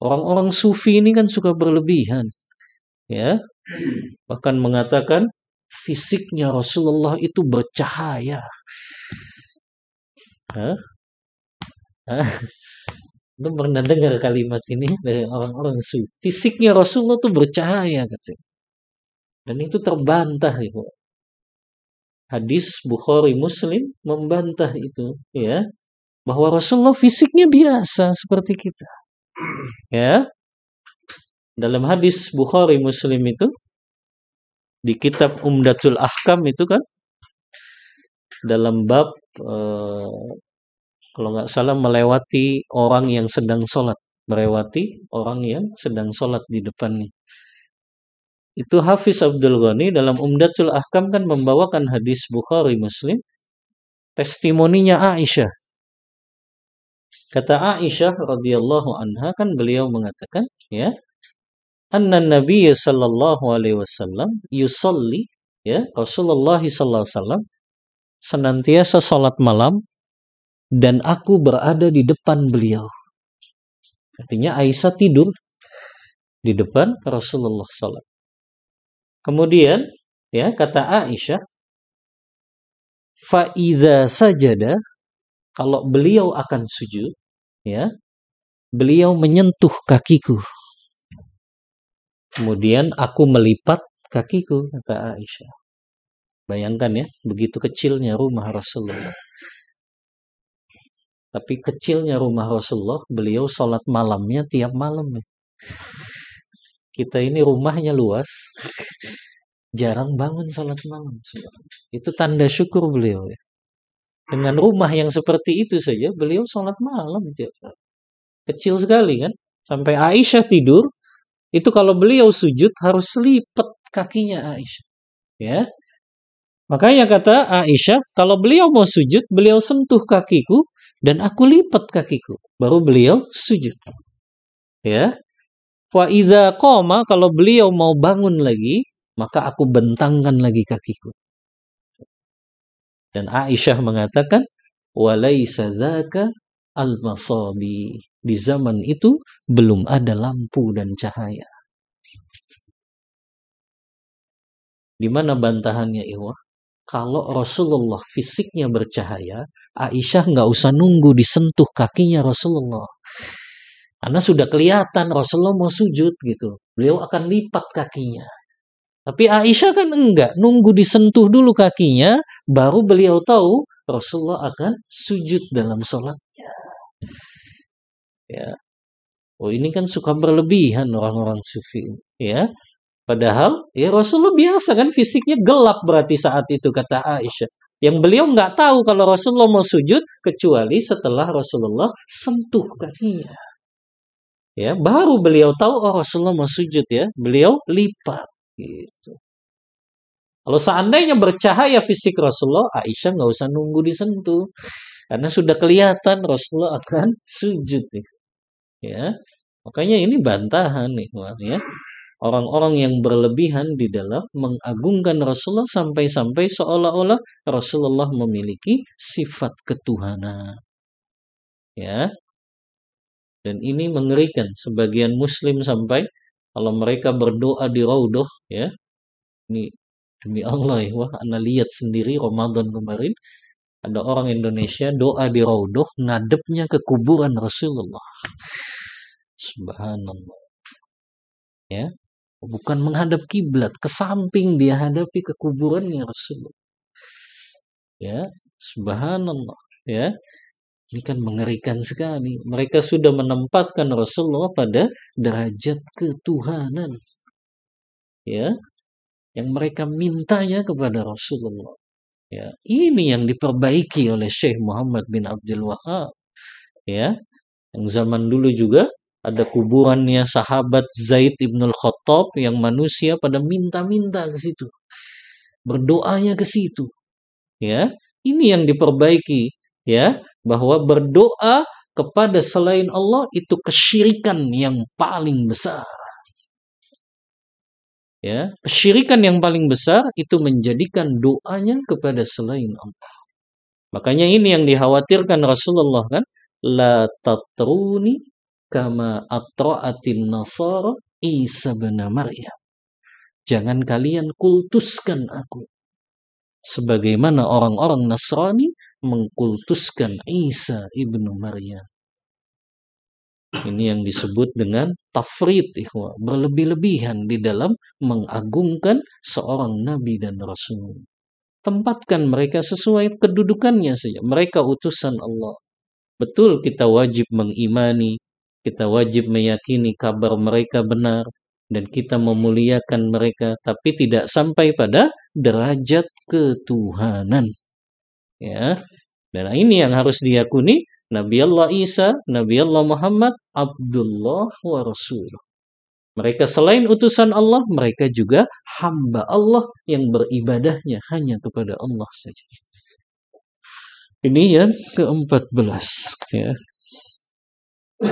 Speaker 3: Orang-orang sufi ini kan suka berlebihan. Ya, bahkan mengatakan fisiknya Rasulullah itu bercahaya. Hah? Lu pernah dengar kalimat ini dari orang-orang sufi? Fisiknya Rasulullah itu bercahaya katanya. Dan itu terbantah itu. Hadis Bukhari Muslim membantah itu, ya, bahwa Rasulullah fisiknya biasa seperti kita. Ya. Dalam hadis Bukhari Muslim itu di kitab Umdatul Ahkam itu kan dalam bab kalau nggak salah melewati orang yang sedang sholat, melewati orang yang sedang sholat di depannya. Itu Hafiz Abdul Ghani dalam Umdatul Ahkam kan membawakan hadis Bukhari Muslim, testimoninya Aisyah. Kata Aisyah radhiyallahu anha kan beliau mengatakan, ya, anna Nabi sallallahu alaihi wasallam yusalli, ya, Rasulullah sallallahu alaihi wasallam senantiasa salat malam dan aku berada di depan beliau. Artinya Aisyah tidur di depan Rasulullah salat. Kemudian, ya, kata Aisyah, fa idza sajada, kalau beliau akan sujud, ya, beliau menyentuh kakiku. Kemudian aku melipat kakiku, kata Aisyah. Bayangkan ya, begitu kecilnya rumah Rasulullah. Tapi kecilnya rumah Rasulullah, beliau sholat malamnya tiap malam. Kita ini rumahnya luas, jarang bangun sholat malam. Itu tanda syukur beliau. Ya. Dengan rumah yang seperti itu saja, beliau sholat malam tiap hari. Kecil sekali kan. Sampai Aisyah tidur, itu kalau beliau sujud harus lipat kakinya Aisyah. Ya. Makanya kata Aisyah, kalau beliau mau sujud, beliau sentuh kakiku dan aku lipat kakiku. Baru beliau sujud. Ya. Wa idza qama, kalau beliau mau bangun lagi, maka aku bentangkan lagi kakiku. Dan Aisyah mengatakan, walaisa dzaka al-masabi. Di zaman itu belum ada lampu dan cahaya. Di mana bantahannya, Ikhwah? Kalau Rasulullah fisiknya bercahaya, Aisyah nggak usah nunggu disentuh kakinya Rasulullah. Karena sudah kelihatan Rasulullah mau sujud gitu. Beliau akan lipat kakinya. Tapi Aisyah kan enggak. Nunggu disentuh dulu kakinya, baru beliau tahu Rasulullah akan sujud dalam sholatnya. Ya. Oh, ini kan suka berlebihan orang-orang sufi. Ya. Padahal ya Rasulullah biasa kan fisiknya gelap berarti saat itu, kata Aisyah. Yang beliau nggak tahu kalau Rasulullah mau sujud kecuali setelah Rasulullah sentuh kakinya. Ya, baru beliau tahu oh Rasulullah mau sujud ya. Beliau lipat gitu. Kalau seandainya bercahaya fisik Rasulullah, Aisyah nggak usah nunggu disentuh. Karena sudah kelihatan Rasulullah akan sujud nih. Ya. Makanya ini bantahan nih, ya. Orang-orang yang berlebihan di dalam mengagungkan Rasulullah sampai-sampai seolah-olah Rasulullah memiliki sifat ketuhanan. Ya. Dan ini mengerikan. Sebagian muslim sampai kalau mereka berdoa di Raudhah, ya. Ini demi Allah ya, wah, Anda lihat sendiri Ramadan kemarin ada orang Indonesia doa di Raudhah ngadepnya ke kuburan Rasulullah. Subhanallah. Ya. Bukan menghadap kiblat, ke samping dia hadapi ke kuburannya Rasulullah. Ya, subhanallah, ya. Ini kan mengerikan sekali. Mereka sudah menempatkan Rasulullah pada derajat ketuhanan. Ya. Yang mereka mintanya kepada Rasulullah. Ya, ini yang diperbaiki oleh Syekh Muhammad bin Abdul Wahab. Ya. Yang zaman dulu juga ada kuburannya sahabat Zaid ibnul Khattab yang manusia pada minta-minta ke situ. Berdoanya ke situ. Ya, ini yang diperbaiki, ya, bahwa berdoa kepada selain Allah itu kesyirikan yang paling besar. Ya, kesyirikan yang paling besar itu menjadikan doanya kepada selain Allah. Makanya ini yang dikhawatirkan Rasulullah kan, la tatruni kama atra'atin nasara Isa bin Maryam. Jangan kalian kultuskan aku sebagaimana orang-orang Nasrani mengkultuskan Isa ibnu Maryam. Ini yang disebut dengan tafrid, ikhwah, berlebih-lebihan di dalam mengagungkan seorang nabi dan rasul. Tempatkan mereka sesuai kedudukannya saja. Mereka utusan Allah. Betul, kita wajib mengimani, kita wajib meyakini kabar mereka benar, dan kita memuliakan mereka, tapi tidak sampai pada derajat ketuhanan. Ya, dan ini yang harus diyakuni. Nabi Allah Isa, Nabi Allah Muhammad, Abdullah wa Rasul. Mereka selain utusan Allah, mereka juga hamba Allah yang beribadahnya hanya kepada Allah saja. Ini yang ke-14 ya.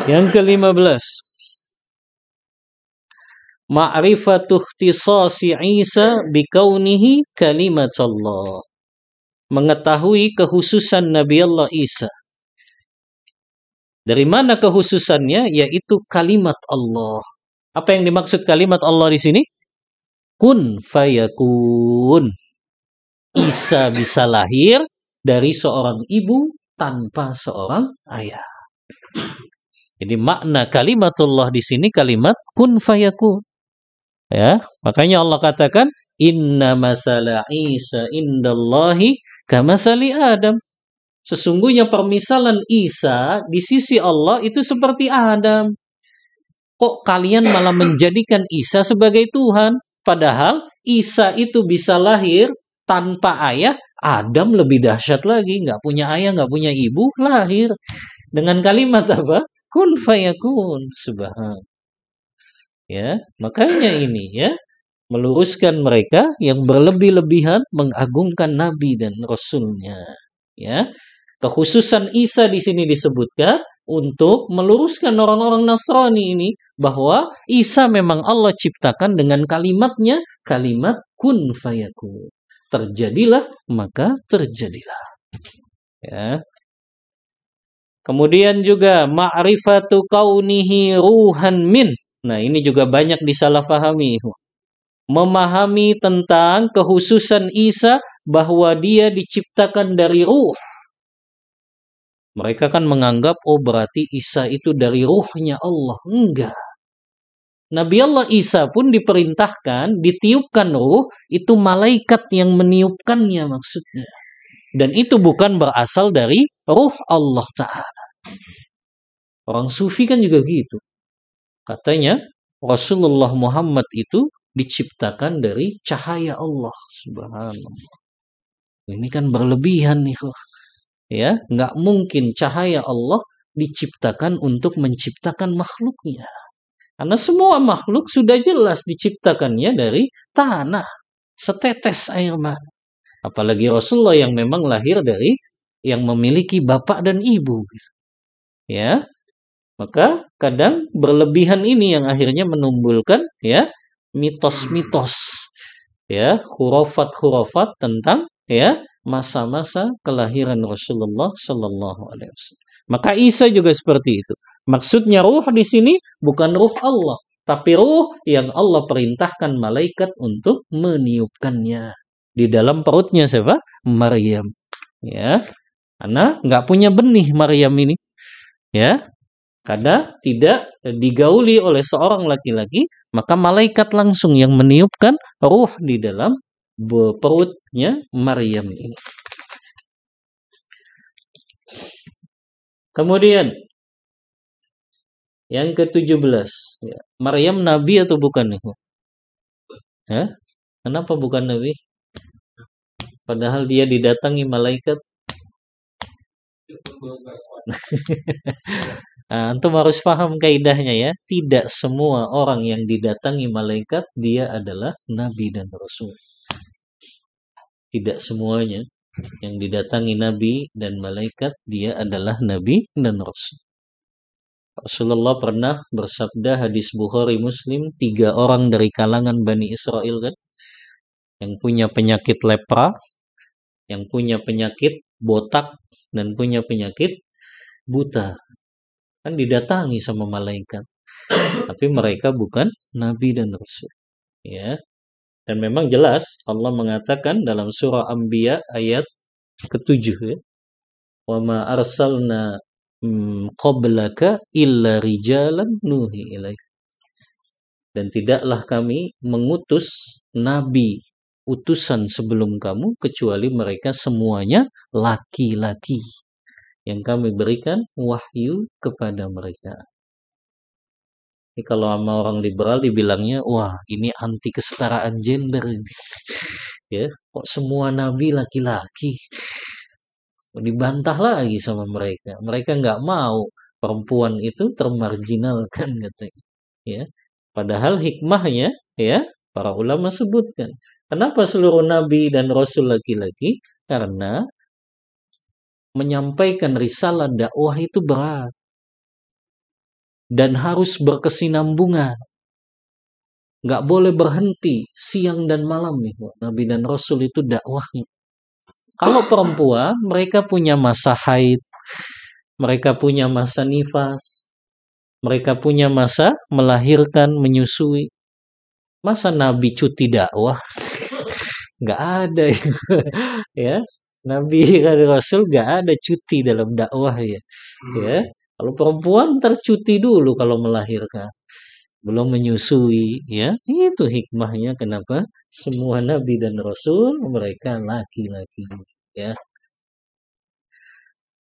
Speaker 3: Yang ke-15, ma'rifatu ikhtisasi Isa bikaunihi kalimat Allah. Mengetahui kekhususan Nabi Allah Isa. Dari mana kekhususannya? Yaitu kalimat Allah. Apa yang dimaksud kalimat Allah di sini? Kun fayakun. Isa bisa lahir dari seorang ibu tanpa seorang ayah. Jadi makna kalimatullah di sini kalimat kun fayakun. Ya, makanya Allah katakan inna masala Isa indallahi kamathali Adam. Sesungguhnya permisalan Isa di sisi Allah itu seperti Adam. Kok kalian malah menjadikan Isa sebagai Tuhan? Padahal Isa itu bisa lahir tanpa ayah. Adam lebih dahsyat lagi, nggak punya ayah, nggak punya ibu, lahir dengan kalimat apa? Kun fayakun. Subhan. Ya, makanya ini ya meluruskan mereka yang berlebih-lebihan mengagungkan Nabi dan Rasulnya. Ya, kekhususan Isa di sini disebutkan untuk meluruskan orang-orang Nasrani ini bahwa Isa memang Allah ciptakan dengan kalimatnya, kalimat kun fayakun. Terjadilah maka terjadilah. Ya. Kemudian juga ma'rifatu kaunihi ruhan min. Nah, ini juga banyak disalahfahami. Memahami tentang kekhususan Isa bahwa dia diciptakan dari ruh. Mereka kan menganggap, oh berarti Isa itu dari ruhnya Allah. Enggak. Nabi Allah Isa pun diperintahkan, ditiupkan ruh, itu malaikat yang meniupkannya maksudnya. Dan itu bukan berasal dari ruh Allah Ta'ala. Orang sufi kan juga gitu. Katanya Rasulullah Muhammad itu diciptakan dari cahaya Allah. Subhanallah. Ini kan berlebihan nih. Ya, nggak mungkin cahaya Allah diciptakan untuk menciptakan makhluknya. Karena semua makhluk sudah jelas diciptakannya dari tanah. Setetes air mata. Apalagi Rasulullah yang memang lahir dari yang memiliki bapak dan ibu. Ya. Maka kadang berlebihan ini yang akhirnya menumbuhkan ya mitos-mitos ya khurafat-khurafat tentang ya masa-masa kelahiran Rasulullah Sallallahu Alaihi Wasallam. Maka Isa juga seperti itu. Maksudnya ruh di sini bukan ruh Allah, tapi ruh yang Allah perintahkan malaikat untuk meniupkannya di dalam perutnya siapa? Maryam. Ya, karena nggak punya benih Maryam ini. Ya. Karena tidak digauli oleh seorang laki-laki, maka malaikat langsung yang meniupkan ruh di dalam perutnya Maryam ini. Kemudian yang ke-17, ya. Maryam nabi atau bukan nih? Hah? Kenapa bukan nabi? Padahal dia didatangi malaikat. Nah, antum harus paham kaidahnya ya. Tidak semua orang yang didatangi malaikat dia adalah nabi dan rasul. Tidak semuanya yang didatangi nabi dan malaikat dia adalah nabi dan rasul. Rasulullah pernah bersabda hadis Bukhari Muslim, 3 orang dari kalangan Bani Israel kan, yang punya penyakit lepra, yang punya penyakit botak dan punya penyakit buta. Kan didatangi sama malaikat. Tapi mereka bukan nabi dan rasul. Ya. Dan memang jelas Allah mengatakan dalam surah Anbiya ayat ke-7 ya. Wa ma arsalna qablaka illa rijalan nuhi ilaih. Dan tidaklah kami mengutus nabi utusan sebelum kamu kecuali mereka semuanya laki-laki yang kami berikan wahyu kepada mereka. Ini kalau sama orang liberal dibilangnya, wah ini anti kesetaraan gender. Ya, kok semua nabi laki-laki? Dibantah lagi sama mereka. Mereka nggak mau perempuan itu termarginalkan katanya. Ya, Padahal hikmahnya, ya, para ulama sebutkan. Kenapa seluruh nabi dan rasul laki-laki? Karena menyampaikan risalah dakwah itu berat dan harus berkesinambungan. Nggak boleh berhenti siang dan malam nih, nabi dan rasul itu dakwahnya. Kalau perempuan, mereka punya masa haid, mereka punya masa nifas, mereka punya masa melahirkan, menyusui. Masa nabi cuti dakwah? Nggak ada. Ya, nabi dan rasul nggak ada cuti dalam dakwah ya. Ya, kalau perempuan tercuti dulu kalau melahirkan, belum menyusui, ya. Itu hikmahnya kenapa semua nabi dan rasul mereka laki-laki, ya.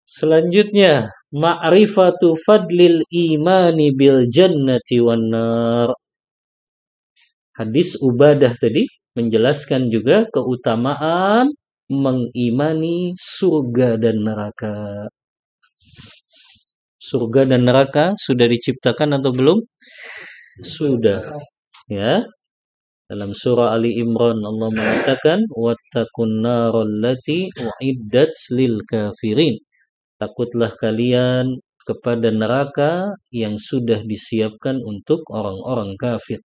Speaker 3: Selanjutnya, ma'rifatu fadlil imani bil jannati wan nar. Hadis Ubadah tadi menjelaskan juga keutamaan mengimani surga dan neraka. Surga dan neraka sudah diciptakan atau belum? Sudah. Ya. Dalam surah Ali Imran Allah mengatakan wattaqun naral lati uiddat lil kafirin. Takutlah kalian kepada neraka yang sudah disiapkan untuk orang-orang kafir.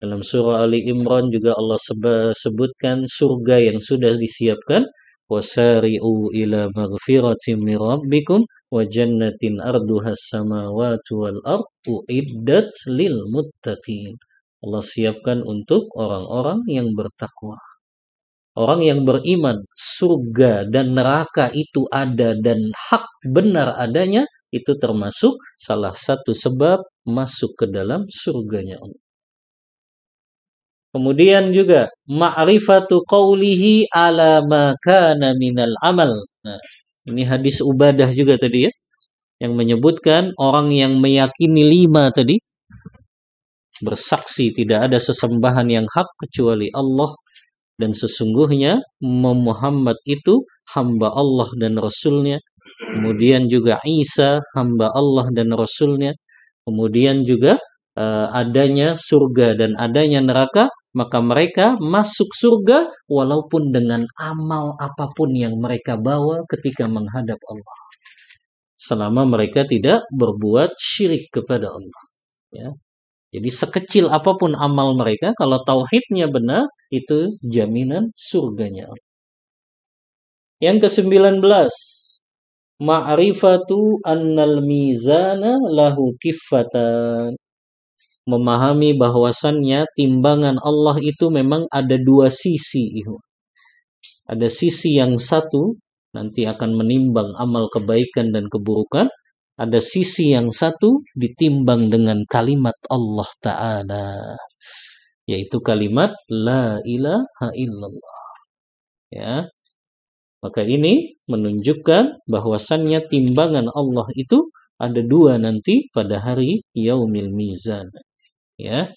Speaker 3: Dalam surah Ali Imran juga Allah sebutkan surga yang sudah disiapkan. Wasari'u ila maghfiratin min rabbikum wa jannatin arduhas samawati wal ardu uiddat lil muttaqin. Allah siapkan untuk orang-orang yang bertakwa. Orang yang beriman, surga dan neraka itu ada dan hak benar adanya, itu termasuk salah satu sebab masuk ke dalam surganya Allah. Kemudian juga ma'rifatu qawlihi ala ma kana minal amal. Nah, ini hadis Ubadah juga tadi ya, yang menyebutkan orang yang meyakini 5 tadi, bersaksi tidak ada sesembahan yang hak kecuali Allah, dan sesungguhnya Muhammad itu hamba Allah dan Rasulnya. Kemudian juga Isa hamba Allah dan Rasulnya. Kemudian juga adanya surga dan adanya neraka, maka mereka masuk surga walaupun dengan amal apapun yang mereka bawa ketika menghadap Allah, selama mereka tidak berbuat syirik kepada Allah, ya. Jadi sekecil apapun amal mereka, kalau tauhidnya benar, itu jaminan surganya. Yang ke-19, ma'rifatu annal mizana lahu kiffatan. Memahami bahwasannya timbangan Allah itu memang ada 2 sisi. Ada sisi yang satu nanti akan menimbang amal kebaikan dan keburukan. Ada sisi yang satu ditimbang dengan kalimat Allah Ta'ala, yaitu kalimat La ilaha illallah. Ya. Maka ini menunjukkan bahwasannya timbangan Allah itu ada 2 nanti pada hari Yaumil Mizan. Ya.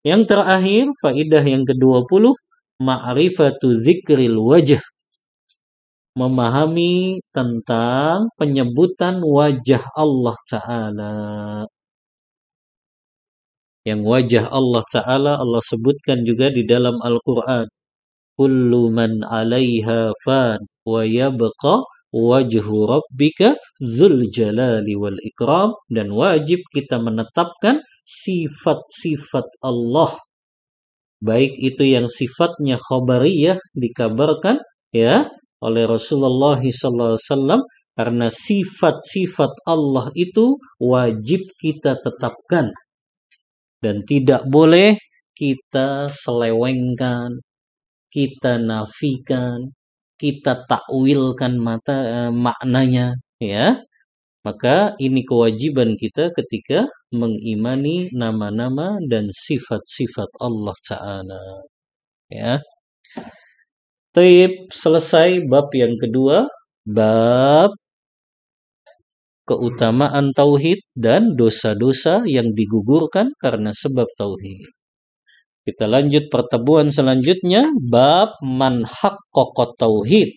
Speaker 3: Yang terakhir, faidah yang ke-20, ma'rifatu dzikril wajh. Memahami tentang penyebutan wajah Allah Ta'ala. Yang wajah Allah Ta'ala Allah sebutkan juga di dalam Al-Quran. Kullu man 'alaiha fan wa yabqa wajhu rabbika dzul jalali wal ikram. Dan wajib kita menetapkan sifat-sifat Allah, baik itu yang sifatnya khabariyah, dikabarkan ya oleh Rasulullah SAW, karena sifat-sifat Allah itu wajib kita tetapkan dan tidak boleh kita selewengkan, kita nafikan, kita takwilkan maknanya, ya. Maka ini kewajiban kita ketika mengimani nama-nama dan sifat-sifat Allah Ta'ala, ya. Taib, selesai bab yang kedua, bab keutamaan tauhid dan dosa-dosa yang digugurkan karena sebab tauhid. Kita lanjut pertemuan selanjutnya, bab man haqqaqa tauhid.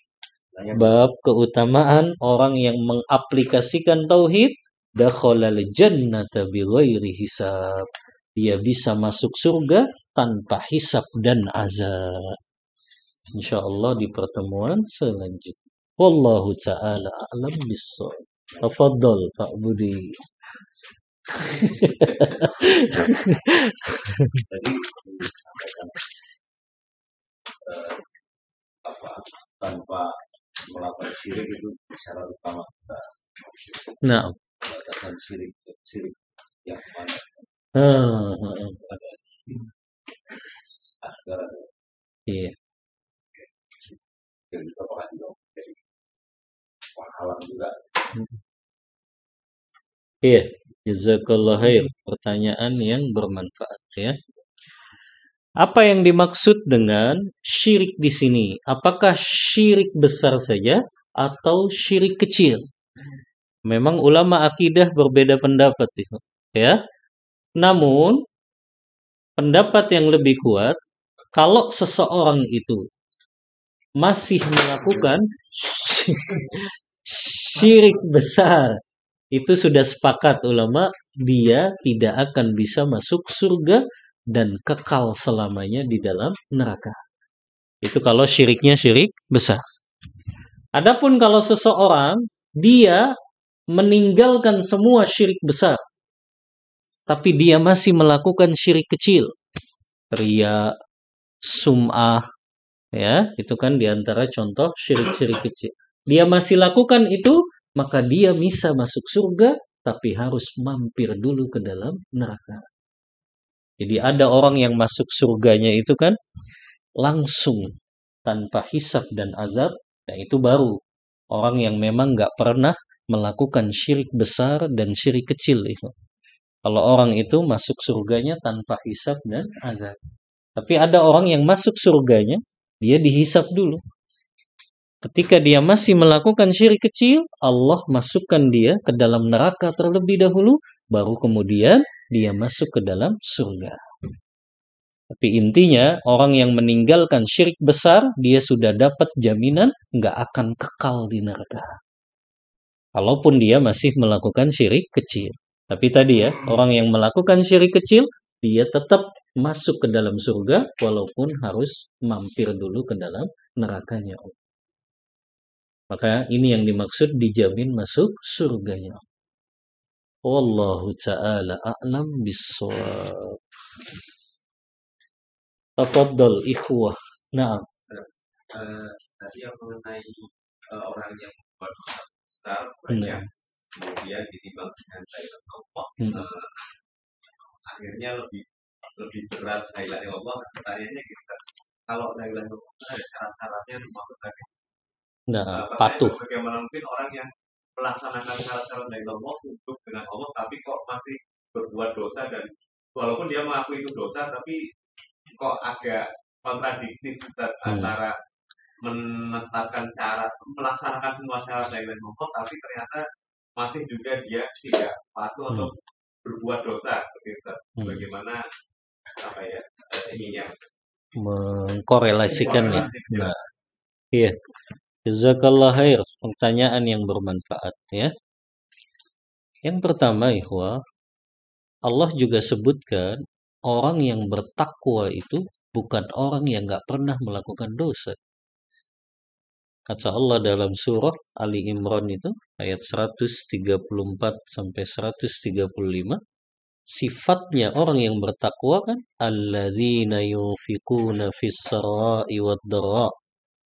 Speaker 3: Bab keutamaan orang yang mengaplikasikan tauhid, dakhalal jannata bighairi hisab. dia bisa masuk surga tanpa hisab dan azab. Insyaallah di pertemuan selanjutnya. Wallahu ta'ala a'lam bissawab. Tafadhal Pak Budi.
Speaker 1: Jadi sampaikan apa tanpa melakukan syirik itu syarat utama kita
Speaker 3: Nah,
Speaker 1: melakukan syirik yang mana ada asgar
Speaker 3: iya.
Speaker 1: dan juga apakah jadi penghalang juga.
Speaker 3: Iya, jazakallah khair. Pertanyaan yang bermanfaat ya. Apa yang dimaksud dengan syirik di sini? Apakah syirik besar saja atau syirik kecil? Memang ulama akidah berbeda pendapat itu, ya. Namun pendapat yang lebih kuat, kalau seseorang itu masih melakukan syirik besar, itu sudah sepakat ulama, dia tidak akan bisa masuk surga dan kekal selamanya di dalam neraka. Itu kalau syiriknya syirik besar. Adapun kalau seseorang dia meninggalkan semua syirik besar, tapi dia masih melakukan syirik kecil, riya, sum'ah, ya, itu kan diantara contoh syirik-syirik kecil. Dia masih lakukan itu, maka dia bisa masuk surga, tapi harus mampir dulu ke dalam neraka. Jadi ada orang yang masuk surganya itu kan langsung tanpa hisab dan azab, nah itu baru orang yang memang nggak pernah melakukan syirik besar dan syirik kecil itu. Kalau orang itu masuk surganya tanpa hisab dan azab. Tapi ada orang yang masuk surganya, dia dihisab dulu. Ketika dia masih melakukan syirik kecil, Allah masukkan dia ke dalam neraka terlebih dahulu, baru kemudian dia masuk ke dalam surga. Tapi intinya, orang yang meninggalkan syirik besar, dia sudah dapat jaminan nggak akan kekal di neraka. Kalaupun dia masih melakukan syirik kecil. Tapi tadi ya, orang yang melakukan syirik kecil, dia tetap masuk ke dalam surga, walaupun harus mampir dulu ke dalam nerakanya. Maka ini yang dimaksud dijamin masuk surganya. Wallahu ta'ala a'lam bissawab. Tafadhal ikhwah. Naam.
Speaker 4: Tadi yang mengenai orang yang berbuat dosa besar banyak, kemudian ditimbang dengan sayang Allah, akhirnya lebih berat la ilaha illallah. Pertanyaannya kita, kalau la ilaha illallah ada syarat-syaratnya termasuk tadi.
Speaker 3: Patuh.
Speaker 4: Bagaimana mungkin orang yang melaksanakan syarat-syarat la ilaha illallah untuk dengan Allah, tapi kok masih berbuat dosa, dan walaupun dia mengakui itu dosa, tapi kok agak kontradiktif Ustaz, antara menetapkan syarat, melaksanakan semua syarat la ilaha illallah, tapi ternyata masih juga dia tidak patuh atau berbuat dosa, Ustaz. Bagaimana apa ya ininya
Speaker 3: mengkorelasikannya? Nah, iya. Jazakallah khair, pertanyaan yang bermanfaat ya. Yang pertama, ikhwah, Allah juga sebutkan orang yang bertakwa itu bukan orang yang nggak pernah melakukan dosa. Kata Allah dalam surah Ali Imran itu ayat 134 sampai 135, sifatnya orang yang bertakwa kan alladzina yunfiquna fis sarai wad dharra.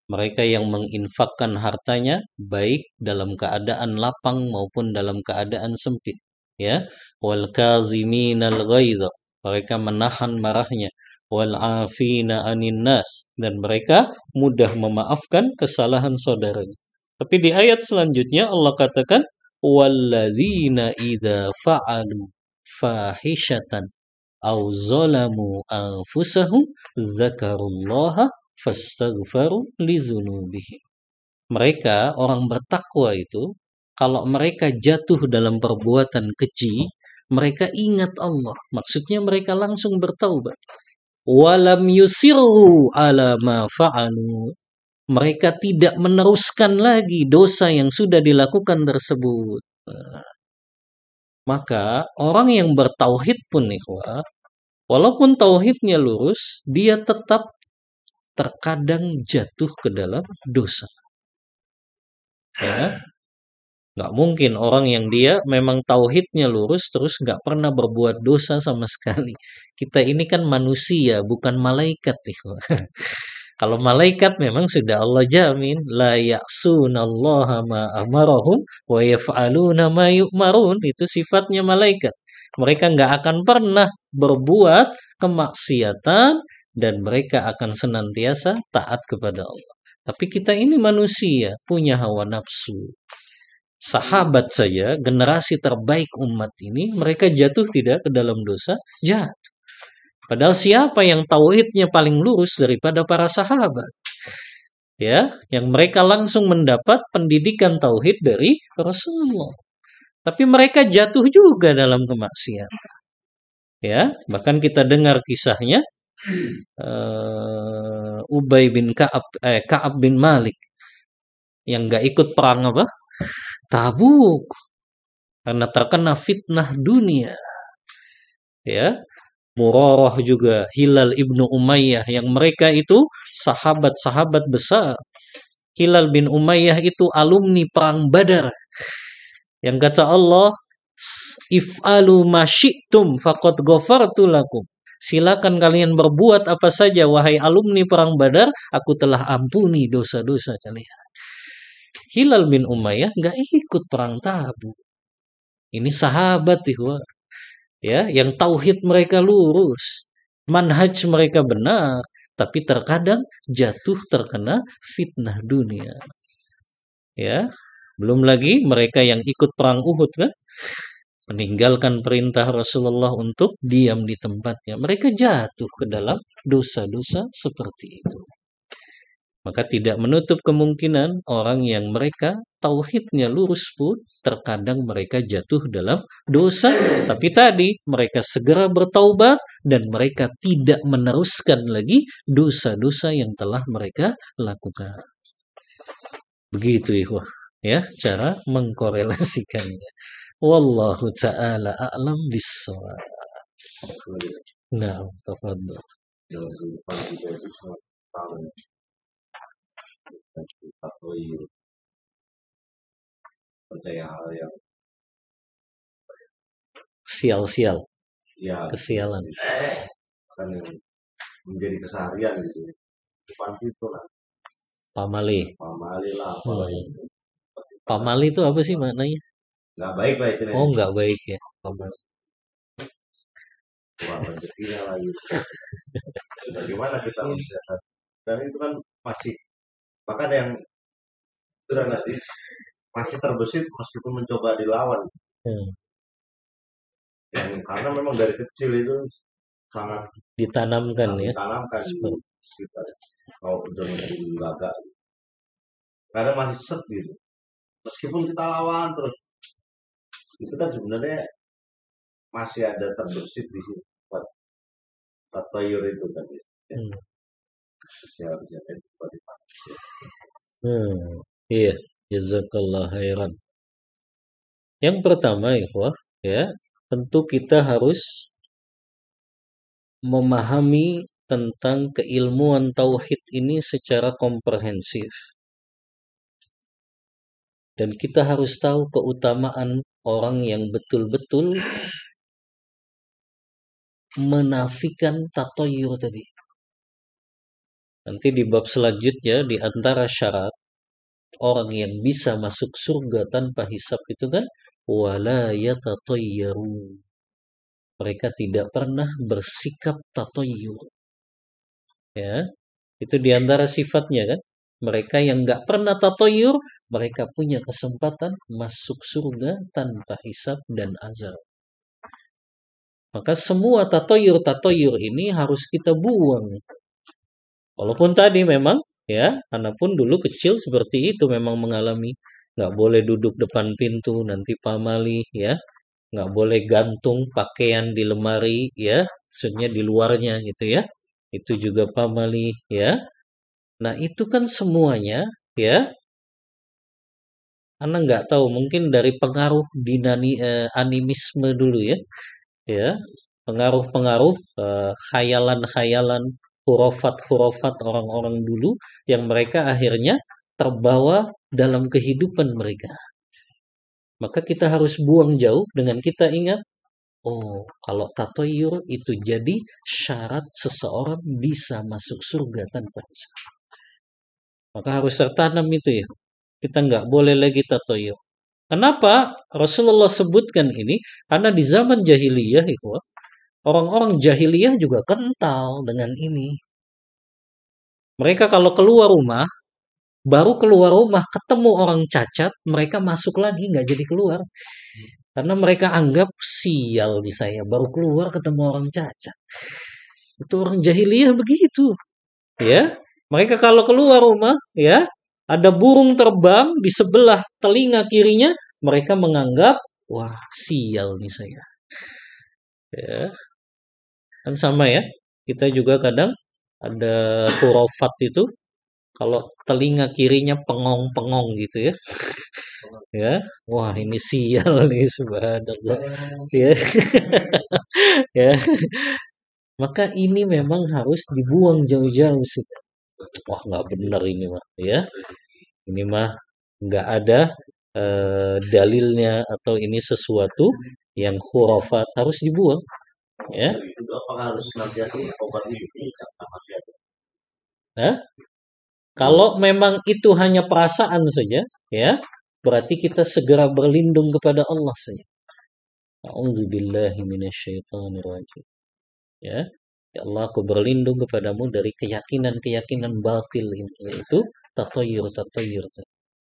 Speaker 3: Mereka yang menginfakkan hartanya baik dalam keadaan lapang maupun dalam keadaan sempit, ya. Wal kaziminal ghaidha, mereka menahan marahnya. Wal afina anin nas, dan mereka mudah memaafkan kesalahan saudaranya. Tapi di ayat selanjutnya Allah katakan walladzina idza fa'alu fahishatan aw zalamu anfusahum dzakarullaha fastaghfaru lidzunubihim. Mereka orang bertakwa itu kalau mereka jatuh dalam perbuatan keji, mereka ingat Allah. Maksudnya mereka langsung bertaubat. Walam yusirru ala ma fa'alu. Mereka tidak meneruskan lagi dosa yang sudah dilakukan tersebut. Maka orang yang bertauhid pun, ikhwah, Walaupun tauhidnya lurus, dia tetap terkadang jatuh ke dalam dosa. Ya, nggak mungkin orang yang dia memang tauhidnya lurus terus nggak pernah berbuat dosa sama sekali. Kita ini kan manusia, bukan malaikat nih. Kalau malaikat memang sudah Allah jamin, la ya'sunallaha ma amarahum wa yaf'aluna ma yu'marun. Itu sifatnya malaikat. Mereka nggak akan pernah berbuat kemaksiatan dan mereka akan senantiasa taat kepada Allah. Tapi kita ini manusia, punya hawa nafsu. Sahabat saja, generasi terbaik umat ini, mereka jatuh tidak ke dalam dosa? Jatuh. Padahal siapa yang tauhidnya paling lurus daripada para sahabat? Ya, yang mereka langsung mendapat pendidikan tauhid dari Rasulullah. Tapi mereka jatuh juga dalam kemaksiatan. Ya, bahkan kita dengar kisahnya Ubay bin Ka'ab bin Malik yang nggak ikut perang apa? Tabuk. Karena terkena fitnah dunia. Ya, Murarah juga, Hilal ibnu Umayyah, yang mereka itu sahabat-sahabat besar. Hilal bin Umayyah itu alumni perang Badar. Yang kata Allah, if'alu ma syi'tum faqad ghafartu lakum. Silakan kalian berbuat apa saja wahai alumni perang Badar, aku telah ampuni dosa-dosa kalian. Hilal bin Umayyah nggak ikut perang Tabuk. Ini sahabat ikhwan. Ya, yang tauhid mereka lurus, manhaj mereka benar, tapi terkadang jatuh terkena fitnah dunia. Ya, belum lagi mereka yang ikut perang Uhud kan, meninggalkan perintah Rasulullah untuk diam di tempatnya. Mereka jatuh ke dalam dosa-dosa seperti itu. Maka tidak menutup kemungkinan orang yang mereka tauhidnya lurus pun terkadang mereka jatuh dalam dosa. Tapi tadi mereka segera bertaubat dan mereka tidak meneruskan lagi dosa-dosa yang telah mereka lakukan. Begitu ikhwah, ya, cara mengkorelasikannya. Wallahu ta'ala a'lam bissawab. Nah, tafadhol.
Speaker 1: Dalam kehidupan kita itu sangat tahu atau percaya hal yang
Speaker 3: Sial-sial,
Speaker 1: ya
Speaker 3: kesialan.
Speaker 1: kan yang menjadi keseharian gitu. Depan itu lah,
Speaker 3: Pamali.
Speaker 1: pamali lah, apalagi
Speaker 3: Pamali itu apa sih maknanya?
Speaker 1: nggak baik lah itu nih.
Speaker 3: Oh, nggak baik ya. Pamali.
Speaker 1: Wah, rezekinya lagi. Bagaimana kita mensiasat? Dan itu kan masih, bahkan yang sudah nanti masih terbesit meskipun mencoba dilawan. Yang karena memang dari kecil itu sangat
Speaker 3: Ditanamkan ya.
Speaker 1: ditanamkan di kita. Kalau udah menjadi lembaga, karena masih set gitu. Meskipun kita lawan terus, itu kan sebenarnya masih ada terbesit di situ. Tatayur itu kan ya. Bisa
Speaker 3: Iya, jazakallah khairan. Yang pertama ikhwah, ya, tentu kita harus memahami tentang keilmuan tauhid ini secara komprehensif. Dan kita harus tahu keutamaan orang yang betul-betul menafikan tatayur tadi. Nanti di bab selanjutnya, di antara syarat orang yang bisa masuk surga tanpa hisab itu kan wala yatatayyaru. Mereka tidak pernah bersikap tatayyur. Ya, itu di antara sifatnya kan. Mereka yang nggak pernah tatayyur, mereka punya kesempatan masuk surga tanpa hisab dan azab. Maka semua tatayyur ini harus kita buang. Walaupun tadi memang ya, anak pun dulu kecil seperti itu memang mengalami nggak boleh duduk depan pintu nanti pamali ya, nggak boleh gantung pakaian di lemari ya, maksudnya di luarnya gitu ya, itu juga pamali ya. Nah itu kan semuanya ya, anak nggak tahu mungkin dari pengaruh animisme dulu ya, pengaruh-pengaruh, khayalan-khayalan, hurafat-hurafat orang-orang dulu yang mereka akhirnya terbawa dalam kehidupan mereka. Maka kita harus buang jauh dengan kita ingat, oh, kalau tatoyur itu jadi syarat seseorang bisa masuk surga tanpa hisab. Maka harus tertanam itu ya. Kita nggak boleh lagi tatoyur. Kenapa Rasulullah sebutkan ini? Karena di zaman jahiliyah, ikhwah, orang-orang jahiliyah juga kental dengan ini. Mereka kalau keluar rumah, baru keluar rumah ketemu orang cacat, mereka masuk lagi nggak jadi keluar. Karena mereka anggap sial di saya, baru keluar ketemu orang cacat. Itu orang jahiliyah begitu. Ya, mereka kalau keluar rumah, ya, ada burung terbang di sebelah telinga kirinya, mereka menganggap, wah, sial nih saya. Ya, kan sama ya. Kita juga kadang ada khurafat itu, kalau telinga kirinya pengong-pengong gitu ya. Ya, wah ini sial nih, subhanallah. Ya. Ya. Maka ini memang harus dibuang jauh-jauh sih. Wah, nggak benar ini mah, ya. Ini mah nggak ada dalilnya atau ini sesuatu yang khurafat, harus dibuang, ya.
Speaker 1: Itu apakah harus senantiasa obat itu masih ada?
Speaker 3: Nah, kalau memang itu hanya perasaan saja, ya, berarti kita segera berlindung kepada Allah saja. A'udzubillahi minasyaitonirrajim. Ya. Ya Allah, aku berlindung kepadamu dari keyakinan-keyakinan batil ini, yaitu tatoyur.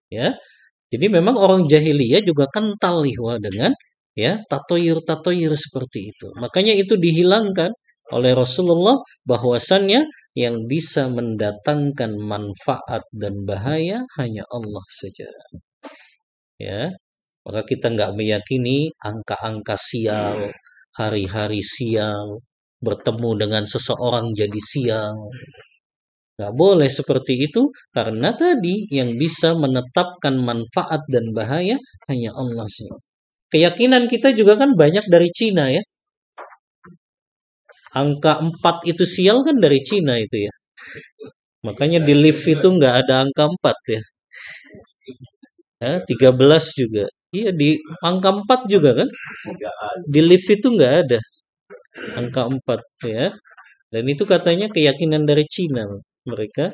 Speaker 3: Ya. Jadi memang orang jahiliyah juga kental ihwa dengan ya tatoyur seperti itu. Makanya itu dihilangkan oleh Rasulullah, bahwasannya yang bisa mendatangkan manfaat dan bahaya hanya Allah saja. Ya, maka kita nggak meyakini angka-angka sial, hari-hari sial, bertemu dengan seseorang jadi sial. Nggak boleh seperti itu, karena tadi yang bisa menetapkan manfaat dan bahaya hanya Allah saja. Keyakinan kita juga kan banyak dari Cina ya. Angka 4 itu sial kan dari Cina itu ya. Makanya di lift itu nggak ada angka 4 ya. Ya, 13 juga. Iya, di angka 4 juga kan. Di lift itu nggak ada angka 4 ya. Dan itu katanya keyakinan dari Cina. Mereka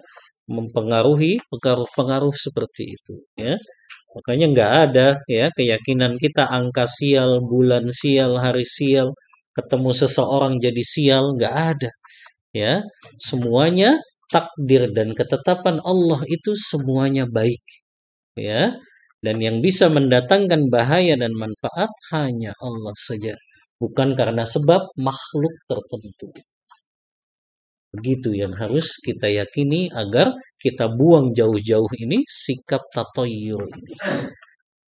Speaker 3: mempengaruhi pengaruh-pengaruh seperti itu ya. Makanya nggak ada ya keyakinan kita angka sial, bulan sial, hari sial, ketemu seseorang jadi sial, nggak ada ya. Semuanya takdir dan ketetapan Allah itu semuanya baik ya. Dan yang bisa mendatangkan bahaya dan manfaat hanya Allah saja, bukan karena sebab makhluk tertentu. Begitu yang harus kita yakini agar kita buang jauh-jauh ini sikap tatoyur ini.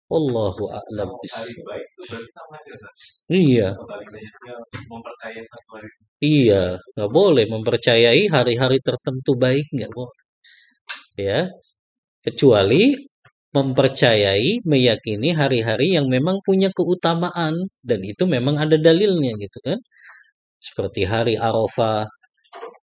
Speaker 3: Wallahu a'lam
Speaker 4: Hari
Speaker 3: bishawab.
Speaker 4: baik itu berarti sama aja, Ustaz.
Speaker 3: Iya,
Speaker 4: Kalau hari banyak mempercayai satu hari.
Speaker 3: iya, nggak boleh mempercayai hari-hari tertentu baik, nggak boleh. Ya, kecuali mempercayai, meyakini hari-hari yang memang punya keutamaan dan itu memang ada dalilnya gitu kan. Seperti hari Arafah,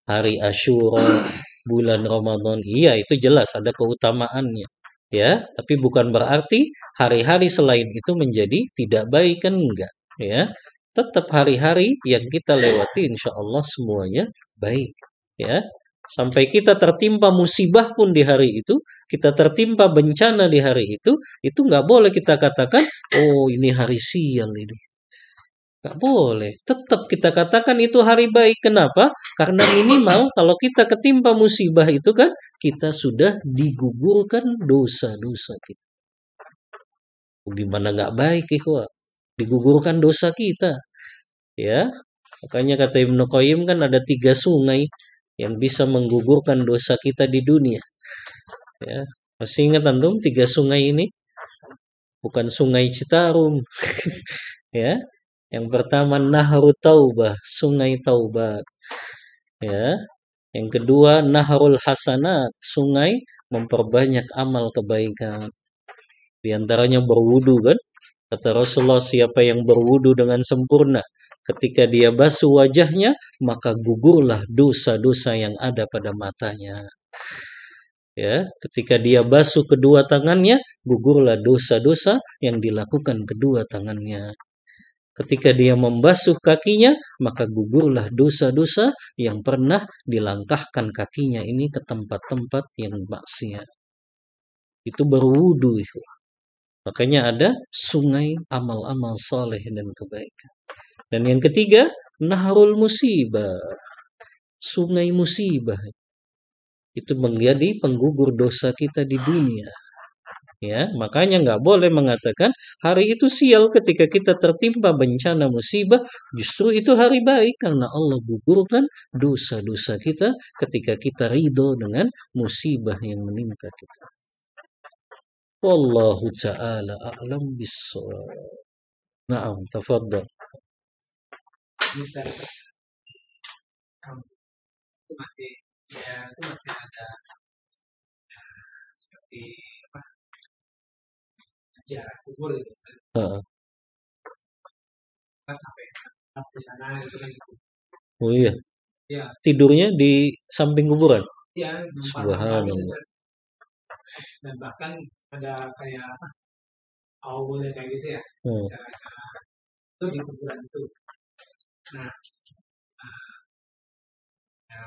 Speaker 3: hari Asyura, bulan Ramadan, iya itu jelas ada keutamaannya. Ya, tapi bukan berarti hari-hari selain itu menjadi tidak baik kan enggak, ya. Tetap hari-hari yang kita lewati insya Allah semuanya baik, ya. Sampai kita tertimpa musibah pun di hari itu, kita tertimpa bencana di hari itu nggak boleh kita katakan, oh ini hari sial ini. Nggak boleh. Tetap kita katakan itu hari baik. Kenapa? Karena minimal kalau kita ketimpa musibah itu kan, kita sudah digugurkan dosa-dosa kita. Gimana nggak baik, ikhwah? Digugurkan dosa kita. Ya, makanya kata Ibnu Qayyim kan ada 3 sungai yang bisa menggugurkan dosa kita di dunia. Ya, masih ingat antum 3 sungai ini? Bukan sungai Citarum. Ya, yang pertama Nahrut Taubah, sungai taubat. Ya. Yang kedua Nahrul Hasanat, sungai memperbanyak amal kebaikan. Di antaranya berwudu kan? Kata Rasulullah, siapa yang berwudu dengan sempurna, Ketika dia basuh wajahnya, maka gugurlah dosa-dosa yang ada pada matanya. Ya, ketika dia basuh kedua tangannya, gugurlah dosa-dosa yang dilakukan kedua tangannya. Ketika dia membasuh kakinya, maka gugurlah dosa-dosa yang pernah dilangkahkan kakinya ini ke tempat-tempat yang maksiat. Itu baru wudhu itu. Makanya ada sungai amal-amal soleh dan kebaikan. Dan yang ketiga, nahrul musibah. Sungai musibah. Itu menjadi penggugur dosa kita di dunia. Ya, makanya nggak boleh mengatakan hari itu sial ketika kita tertimpa bencana musibah. Justru itu hari baik karena Allah gugurkan dosa-dosa kita ketika kita ridho dengan musibah yang menimpa kita. Wallahu ta'ala a'lam bissawab. Na'am, tafadhal.
Speaker 5: Bisa itu masih ada seperti apa jarak kubur gitu
Speaker 3: Heeh.
Speaker 5: pas sampai di sana itu kan
Speaker 3: Oh iya,
Speaker 5: ya
Speaker 3: tidurnya di samping kuburan.
Speaker 5: ya numpang
Speaker 3: Subhanallah.
Speaker 5: gitu dan bahkan ada kayak apa aul kayak gitu ya
Speaker 3: Hmm.
Speaker 5: cara-cara itu di kuburan itu nah ya,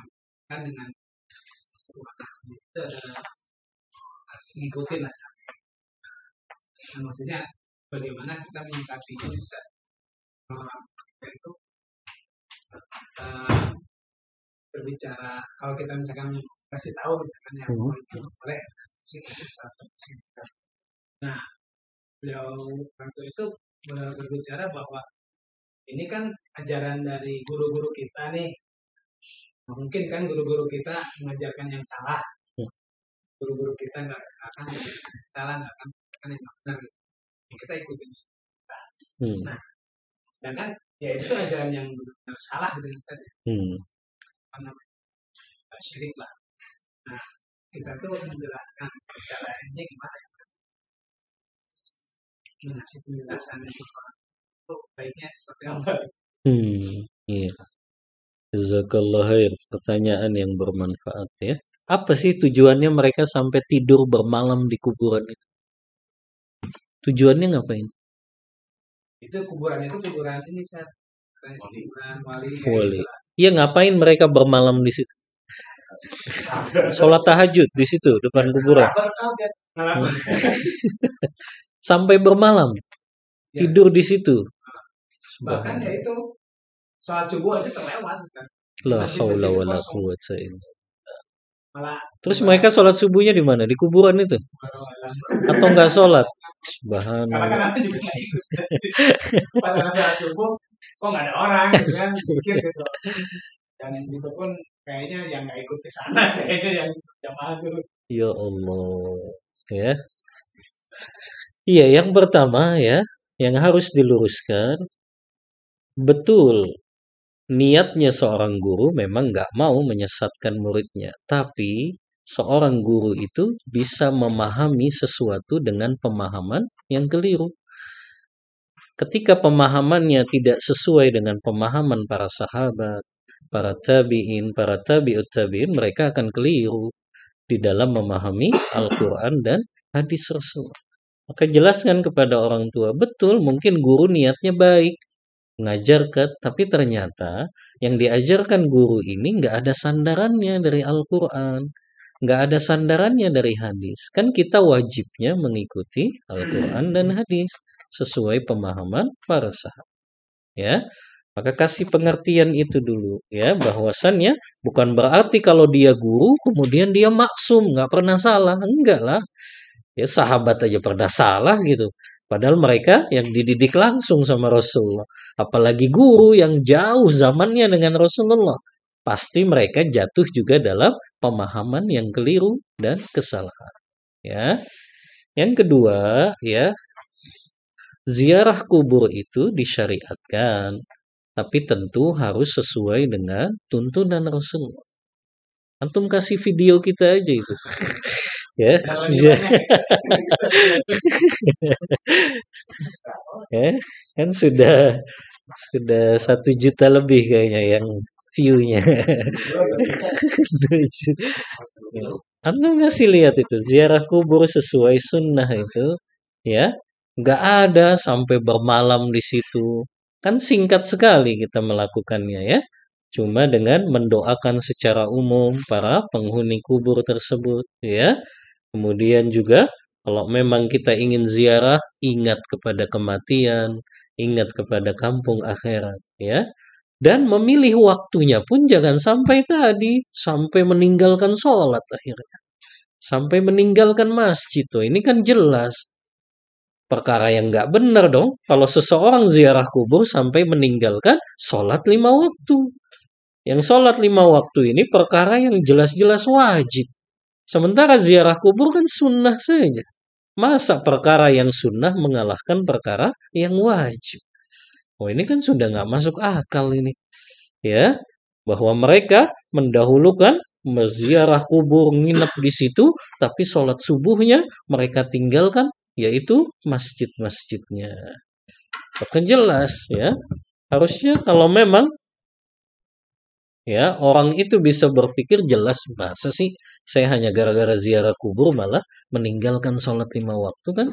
Speaker 5: kan dengan lokasi itu adalah harus ngikutin lah nah, maksudnya bagaimana kita menyikapi ini orang kita itu berbicara kalau kita misalkan kasih tahu misalkan yang mau itu boleh nah beliau waktu itu berbicara bahwa ini kan ajaran dari guru-guru kita nih mungkin kan guru-guru kita mengajarkan yang salah guru-guru kita nggak akan salah nggak akan yang benar gitu. Ya, kita ikutin nah sedangkan ya itu kan ajaran yang benar salah gitu Ustaz karena syirik lah nah kita tuh menjelaskan caranya gimana ya Ustaz mengasih penjelasan itu baiknya seperti apa
Speaker 3: Iya. Jazakallah khair. Pertanyaan yang bermanfaat ya. Apa sih tujuannya mereka sampai tidur bermalam di kuburan itu? Tujuannya ngapain?
Speaker 5: itu kuburan ini Ustaz kuburan wali
Speaker 3: Wali. Iya, ngapain mereka bermalam di situ? Sholat tahajud di situ depan kuburan. Sampai bermalam. Tidur di situ.
Speaker 5: Bahkan ya itu sholat subuh aja terlewat Ustaz.
Speaker 3: La haula wala quwwata illa
Speaker 5: Malah
Speaker 3: Terus mereka sholat subuhnya di mana? Di kuburan itu? Atau nggak sholat? Subhanallah.
Speaker 5: kadang-kadang juga kayak gitu. Pas ada sholat subuh, kok nggak ada orang gitu kan? Mikir gitu. Dan itu pun kayaknya yang nggak ikut ke sana, kayaknya yang jamaah dulu.
Speaker 3: Ya Allah. Ya. Iya, yang pertama ya, yang harus diluruskan, betul, niatnya seorang guru memang nggak mau menyesatkan muridnya. Tapi seorang guru itu bisa memahami sesuatu dengan pemahaman yang keliru. Ketika pemahamannya tidak sesuai dengan pemahaman para sahabat, para tabi'in, para tabi'ut tabi'in, mereka akan keliru di dalam memahami Al-Quran dan hadis Rasul. Maka jelaskan kepada orang tua, betul mungkin guru niatnya baik, mengajarkan, tapi ternyata yang diajarkan guru ini nggak ada sandarannya dari Al-Quran, nggak ada sandarannya dari hadis. Kan kita wajibnya mengikuti Al-Quran dan hadis sesuai pemahaman para sahabat. Ya, maka kasih pengertian itu dulu, ya, bahwasannya bukan berarti kalau dia guru kemudian dia maksum, nggak pernah salah, enggak lah. Ya, sahabat aja pernah salah gitu. Padahal mereka yang dididik langsung sama Rasulullah. Apalagi guru yang jauh zamannya dengan Rasulullah. Pasti mereka jatuh juga dalam pemahaman yang keliru dan kesalahan. Ya. Yang kedua, ya, ziarah kubur itu disyariatkan. Tapi tentu harus sesuai dengan tuntunan Rasulullah. Antum kasih video kita aja itu. Ya, ya, kan sudah Sudah 1 juta lebih kayaknya yang view-nya. Anda ngasih lihat itu ziarah kubur sesuai sunnah itu, ya, nggak ada sampai bermalam di situ. Kan singkat sekali kita melakukannya ya. Cuma dengan mendoakan secara umum para penghuni kubur tersebut, ya. Kemudian juga kalau memang kita ingin ziarah, ingat kepada kematian, ingat kepada kampung akhirat, ya. Dan memilih waktunya pun jangan sampai tadi, sampai meninggalkan sholat akhirnya. Sampai meninggalkan masjid tuh. Ini kan jelas perkara yang nggak benar dong. Kalau seseorang ziarah kubur sampai meninggalkan sholat 5 waktu. Yang sholat 5 waktu ini perkara yang jelas-jelas wajib. Sementara ziarah kubur kan sunnah saja. Masa perkara yang sunnah mengalahkan perkara yang wajib? Oh ini kan sudah nggak masuk akal ini. Ya, bahwa mereka mendahulukan ziarah kubur, nginep di situ, tapi sholat subuhnya mereka tinggalkan, yaitu masjid-masjidnya. Maka jelas ya, harusnya kalau memang ya orang itu bisa berpikir jelas, masa sih saya hanya gara-gara ziarah kubur malah meninggalkan sholat 5 waktu kan?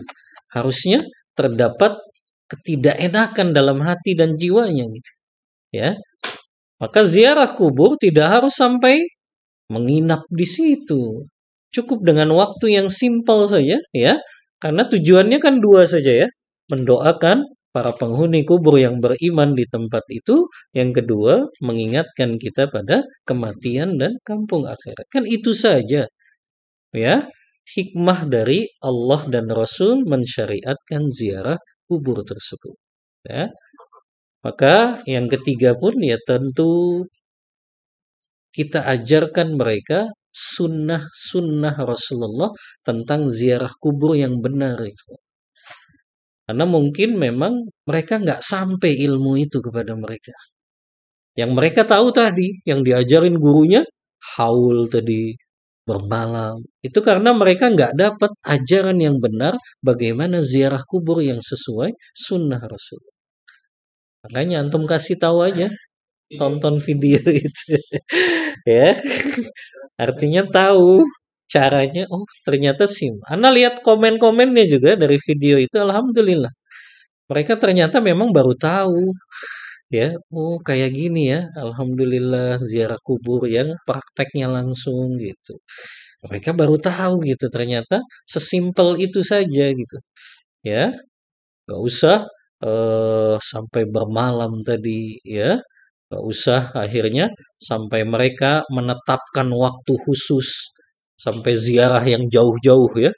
Speaker 3: Harusnya terdapat ketidakenakan dalam hati dan jiwanya gitu. Ya, maka ziarah kubur tidak harus sampai menginap di situ. Cukup dengan waktu yang simpel saja ya. Karena tujuannya kan 2 saja ya. Mendoakan para penghuni kubur yang beriman di tempat itu, yang kedua mengingatkan kita pada kematian dan kampung akhirat. Kan itu saja. Ya. Hikmah dari Allah dan Rasul mensyariatkan ziarah kubur tersebut. Ya. Maka yang ketiga pun ya tentu kita ajarkan mereka sunnah-sunnah Rasulullah tentang ziarah kubur yang benar itu. Karena mungkin memang mereka nggak sampai ilmu itu kepada mereka. Yang mereka tahu tadi, yang diajarin gurunya, haul tadi, bermalam. Itu karena mereka nggak dapat ajaran yang benar bagaimana ziarah kubur yang sesuai sunnah Rasul. Makanya antum kasih tahu aja, tonton video itu. Ya. Artinya tahu caranya. Oh, ternyata sim. Anda lihat komen-komennya juga dari video itu, alhamdulillah. Mereka ternyata memang baru tahu. Ya, oh kayak gini ya. Alhamdulillah ziarah kubur yang prakteknya langsung gitu. Mereka baru tahu gitu. Ternyata sesimpel itu saja gitu. Ya, nggak usah sampai bermalam tadi ya. Nggak usah akhirnya sampai mereka menetapkan waktu khusus sampai ziarah yang jauh-jauh ya.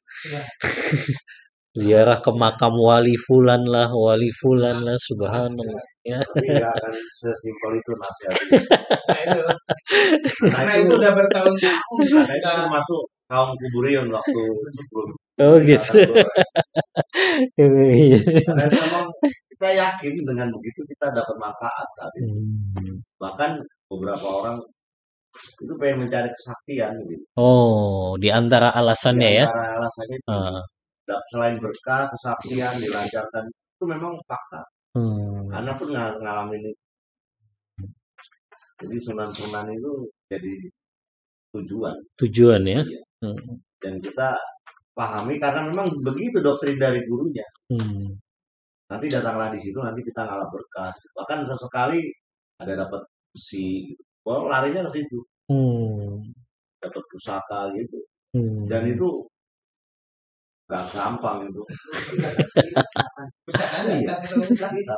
Speaker 3: Ziarah ke makam wali fulan lah, subhanallah ya.
Speaker 1: Tapi nggak akan sesimpel itu nasihat.
Speaker 5: Nah, itu. Karena itu udah bertahun-tahun.
Speaker 1: Karena itu termasuk kaum kuburion waktu sebelum.
Speaker 3: Oh gitu.
Speaker 1: Karena memang kita yakin dengan begitu kita dapat manfaat saat itu. Bahkan beberapa orang itu pengen mencari kesaktian gitu.
Speaker 3: Oh, di antara alasannya
Speaker 1: Di
Speaker 3: ya.
Speaker 1: antara alasannya itu selain berkah, kesaktian, dilancarkan itu memang fakta. Karena pun ngalamin itu. Jadi sunan-sunan itu jadi tujuan.
Speaker 3: Tujuan ya.
Speaker 1: Iya. Dan kita pahami karena memang begitu doktrin dari gurunya. Nanti datanglah di situ, nanti kita ngalah berkah. Bahkan sesekali ada dapat besi gitu. Oh, larinya ke situ. Dapat pusaka gitu. Dan itu gak gampang itu.
Speaker 5: Pusakanya
Speaker 1: Kita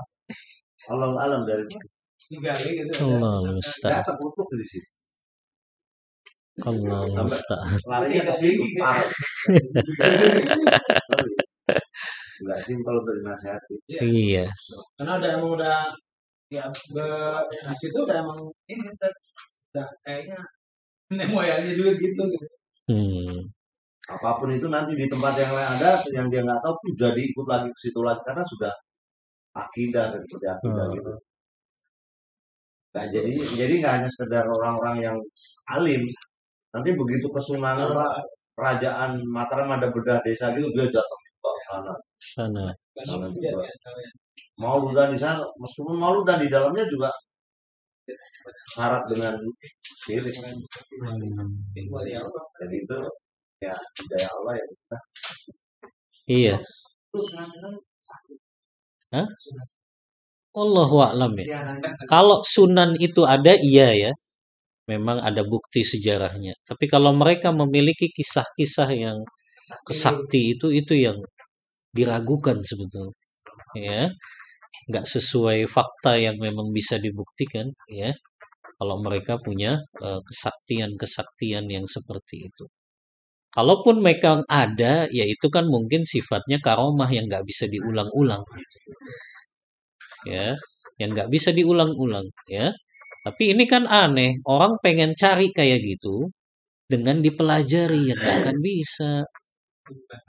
Speaker 1: alam dari situ.
Speaker 5: digali gitu.
Speaker 3: Allah musta'an.
Speaker 1: Gak terkutuk di situ.
Speaker 3: Allah musta'an.
Speaker 1: Larinya ke situ. Parah. Gak simpel bernasihati.
Speaker 3: Iya.
Speaker 5: Karena udah ya di situ udah emang ini Ustaz. Udah kayaknya nenek moyangnya juga gitu.
Speaker 1: Apapun itu nanti di tempat yang lain ada yang dia nggak tahu pun jadi ikut lagi ke situ lagi karena sudah akidah seperti akidah gitu. Nah, jadi nggak hanya sekedar orang-orang yang alim. Nanti begitu kesunanan kerajaan Mataram ada bedah desa gitu dia datang ke sana.
Speaker 3: Sana.
Speaker 1: Juga. mauludan di sana, meskipun mauludan di dalamnya juga syarat dengan syirik. Jadi itu ya hidayah Allah ya.
Speaker 3: Iya. Hah? Wallahu a'lam ya. Kalau sunan itu ada, iya ya. Memang ada bukti sejarahnya. Tapi kalau mereka memiliki kisah-kisah yang kesakti itu yang diragukan sebetulnya. Ya, nggak sesuai fakta yang memang bisa dibuktikan. Ya, kalau mereka punya kesaktian-kesaktian yang seperti itu. Kalaupun mereka ada, ya itu kan mungkin sifatnya karomah yang nggak bisa diulang-ulang. Ya, yang nggak bisa diulang-ulang. Ya, tapi ini kan aneh. Orang pengen cari kayak gitu dengan dipelajari, yang nggak akan bisa.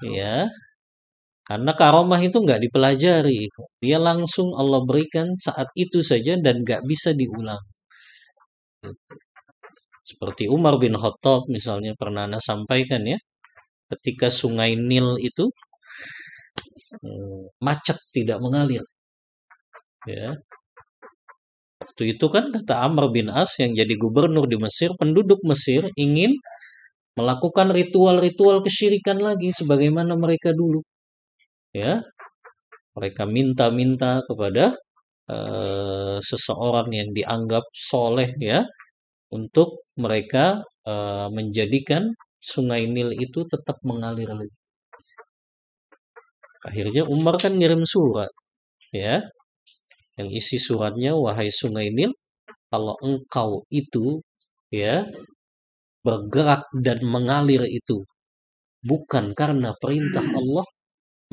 Speaker 3: Ya, karena karomah itu nggak dipelajari. Dia langsung Allah berikan saat itu saja dan nggak bisa diulang. Seperti Umar bin Khattab misalnya pernah Anda sampaikan ya. Ketika sungai Nil itu macet tidak mengalir. Ya. Waktu itu kan kata Amr bin As yang jadi gubernur di Mesir, penduduk Mesir ingin melakukan ritual-ritual kesyirikan lagi sebagaimana mereka dulu. Ya. Mereka minta-minta kepada seseorang yang dianggap soleh ya untuk mereka menjadikan sungai Nil itu tetap mengalir lagi. Akhirnya Umar kan ngirim surat ya, yang isi suratnya, wahai sungai Nil, kalau engkau itu ya bergerak dan mengalir itu bukan karena perintah Allah,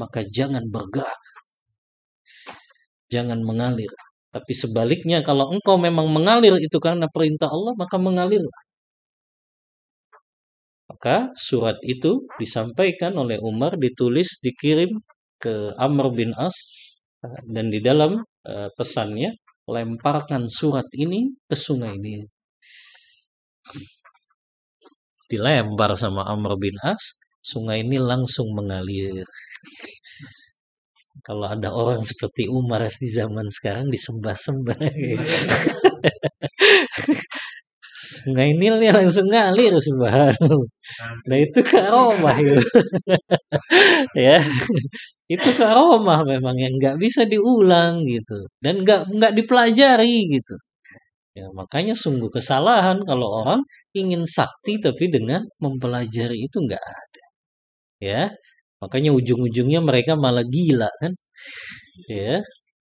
Speaker 3: maka jangan bergerak, jangan mengalir. Tapi sebaliknya, kalau engkau memang mengalir itu karena perintah Allah, maka mengalir. Maka surat itu disampaikan oleh Umar, ditulis, dikirim ke Amr bin As, dan di dalam pesannya, lemparkan surat ini ke sungai Nil. Dilempar sama Amr bin As, sungai Nil langsung mengalir. Kalau ada orang seperti Umar di zaman sekarang disembah-sembah. Sungai Nilnya langsung ngalir subhanallah. Nah itu karomah itu. Ya. Itu karomah memang yang nggak bisa diulang gitu. Dan nggak dipelajari gitu. Ya, makanya sungguh kesalahan kalau orang ingin sakti tapi dengan mempelajari itu nggak ada. Ya. Makanya ujung-ujungnya mereka malah gila kan. Ya.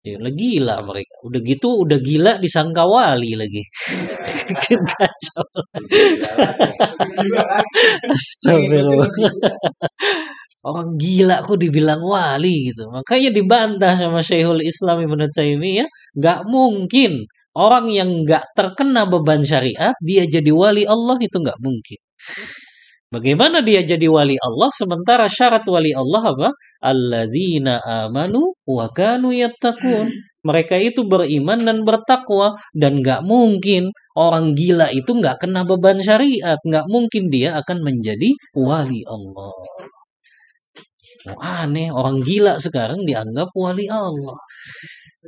Speaker 3: Ya, gila mereka. Udah gitu udah gila disangka wali lagi. Kacau. Astagfirullah. Orang gila kok dibilang wali gitu. Makanya dibantah sama Syekhul Islam Ibnu Taimiyah, nggak mungkin orang yang nggak terkena beban syariat dia jadi wali Allah, itu nggak mungkin. Bagaimana dia jadi wali Allah sementara syarat wali Allah apa? Alladzina amanu wa kanu yattaqun. Mereka itu beriman dan bertakwa, dan nggak mungkin orang gila itu nggak kena beban syariat, nggak mungkin dia akan menjadi wali Allah. Oh, aneh, orang gila sekarang dianggap wali Allah.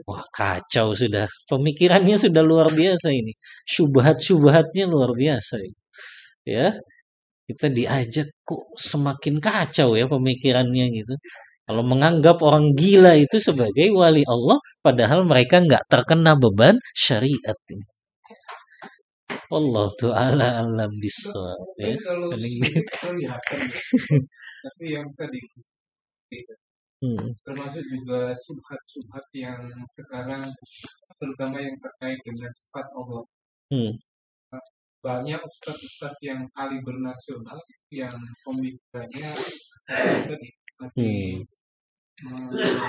Speaker 3: Wah, kacau sudah. Pemikirannya sudah luar biasa ini. Syubhat-syubhatnya luar biasa. Ya. Kita diajak kok semakin kacau ya pemikirannya gitu. Kalau menganggap orang gila itu sebagai wali Allah, padahal mereka nggak terkena beban syariat. Allah Ta'ala alam bisawab. Ya.
Speaker 2: Kalau kelihatan, tapi yang tadi termasuk juga subhat-subhat yang sekarang, terutama yang terkait dengan sifat Allah. Banyak ustadz-ustadz yang kaliber nasional yang pemikirannya tadi masih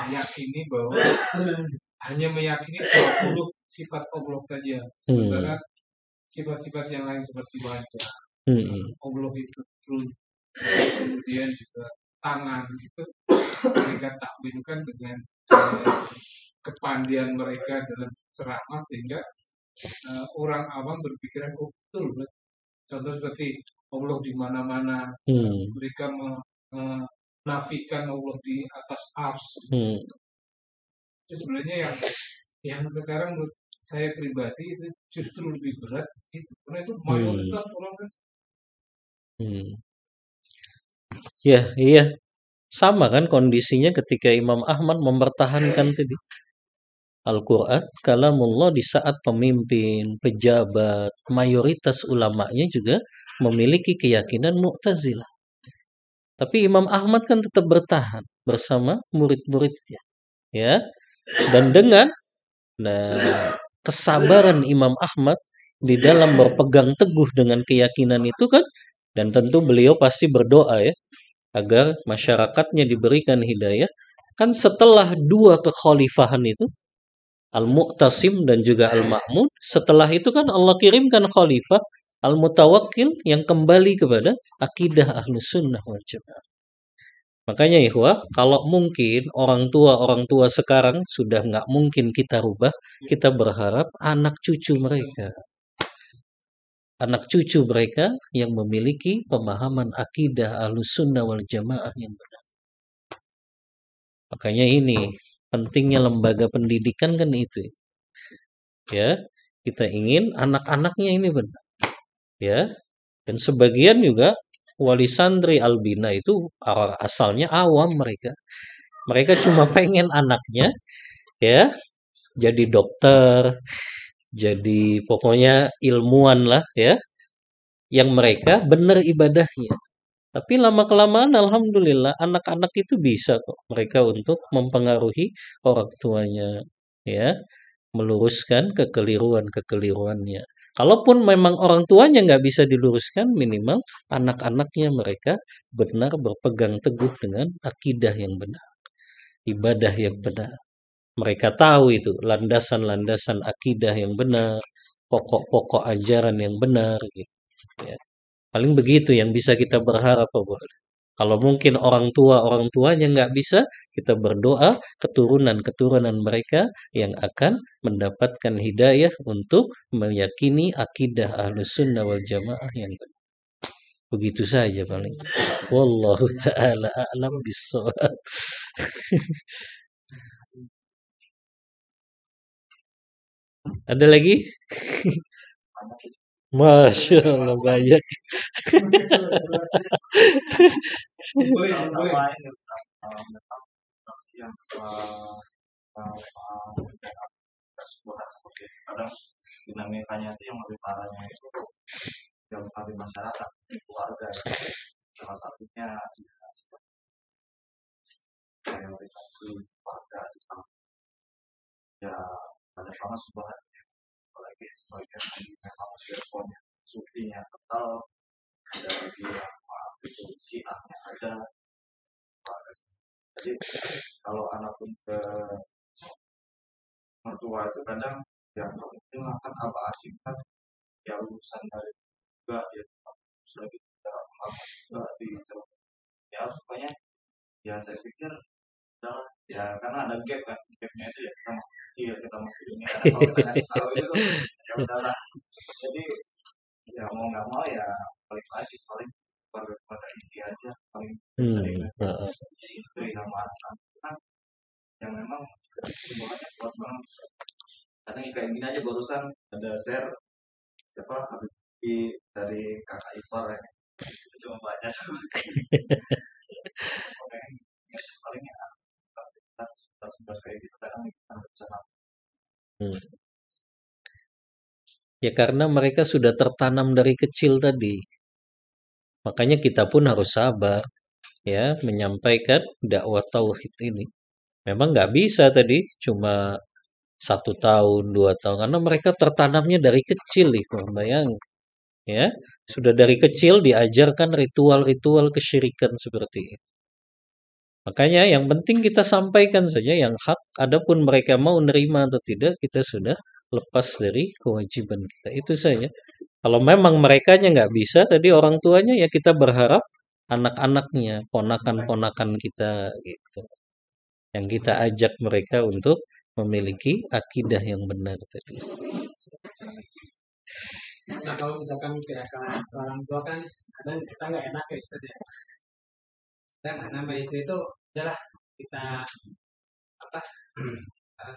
Speaker 2: meyakini bahwa hanya meyakini 20 sifat Allah saja, sementara sifat-sifat yang lain seperti wajah, Allah itu turun, kemudian juga tangan itu mereka takwilkan dengan kepandian mereka dalam ceramah, sehingga orang awam berpikiran betul. Contoh seperti Allah di mana-mana, mereka menafikan Allah di atas ars. Itu sebenarnya yang sekarang menurut saya pribadi itu justru lebih berat di situ. Karena itu mayoritas orang kan.
Speaker 3: Ya, iya. Sama kan kondisinya ketika Imam Ahmad mempertahankan tadi Al-Quran, kalamullah di saat pemimpin, pejabat, mayoritas ulamanya juga memiliki keyakinan Mu'tazilah. Tapi Imam Ahmad kan tetap bertahan bersama murid-muridnya, ya. Dan dengan kesabaran Imam Ahmad di dalam berpegang teguh dengan keyakinan itu kan, dan tentu beliau pasti berdoa ya agar masyarakatnya diberikan hidayah. Kan setelah dua kekhalifahan itu, Al-Mu'tasim dan juga Al-Ma'mun, setelah itu kan Allah kirimkan khalifah Al-Mutawakkil yang kembali kepada akidah Ahlus Sunnah wal Jamaah. Makanya ikhwah, kalau mungkin orang tua sekarang sudah nggak mungkin kita rubah, kita berharap anak cucu mereka yang memiliki pemahaman akidah Ahlus Sunnah wal Jamaah yang benar. Makanya ini pentingnya lembaga pendidikan kan itu. Ya, kita ingin anak-anaknya ini benar. Ya. Dan sebagian juga wali santri Albina itu asalnya awam mereka. Mereka cuma pengen anaknya ya jadi dokter, jadi pokoknya ilmuwan lah ya, yang mereka benar ibadahnya. Tapi lama-kelamaan alhamdulillah anak-anak itu bisa kok mereka untuk mempengaruhi orang tuanya ya, meluruskan kekeliruannya. Kalaupun memang orang tuanya nggak bisa diluruskan, minimal anak-anaknya mereka benar berpegang teguh dengan akidah yang benar, ibadah yang benar. Mereka tahu itu landasan-landasan akidah yang benar, pokok-pokok ajaran yang benar gitu ya. Paling begitu yang bisa kita berharap, Pak. Kalau mungkin orang tuanya nggak bisa, kita berdoa keturunan mereka yang akan mendapatkan hidayah untuk meyakini akidah Ahlus Sunnah wal Jamaah yang benar. Begitu saja paling. Wallahu taala a'lam bissawab. Ada lagi? Masya Allah banyak.
Speaker 1: Kadang dinamikanya itu yang lebih parahnya itu yang kali masyarakat keluarga ya. Salah satunya mayoritas keluarga ya banyak banget subhan, apalagi sebagian memang teleponnya sufinya kental, ada lagi yang itu siahnya ada. Jadi kalau anak pun ke mertua itu kadang yang mungkin akan apa asing kan ya lulusan dari juga ya sudah kita juga di ya pokoknya ya saya pikir adalah ya karena ada gapnya itu ya kita masih kecil kita masih ini kalau kita ngasih tahu itu ya udahlah, jadi ya mau nggak mau ya paling keluarga inti aja paling si istri sama anak yang memang hubungannya kuat banget. Karena kayak gini aja barusan ada share siapa Habib dari kakak ipar ya, itu cuma baca paling ya kita kayak gitu kadang kita bisa
Speaker 3: Ya karena mereka sudah tertanam dari kecil tadi. Makanya kita pun harus sabar ya menyampaikan dakwah tauhid ini. Memang nggak bisa tadi cuma 1 tahun, 2 tahun, karena mereka tertanamnya dari kecil nih, bayangin. Ya, sudah dari kecil diajarkan ritual-ritual kesyirikan seperti ini. Makanya yang penting kita sampaikan saja yang hak, adapun mereka mau nerima atau tidak, kita sudah lepas dari kewajiban kita. Itu saja. Kalau memang merekanya nggak bisa, tadi orang tuanya ya kita berharap anak-anaknya, ponakan-ponakan kita gitu. Yang kita ajak mereka untuk memiliki akidah yang benar tadi.
Speaker 5: Nah kalau misalkan gerakan orang tua kan kadang kita nggak enak ya Ustaz ya. Dan nama istri itu adalah kita apa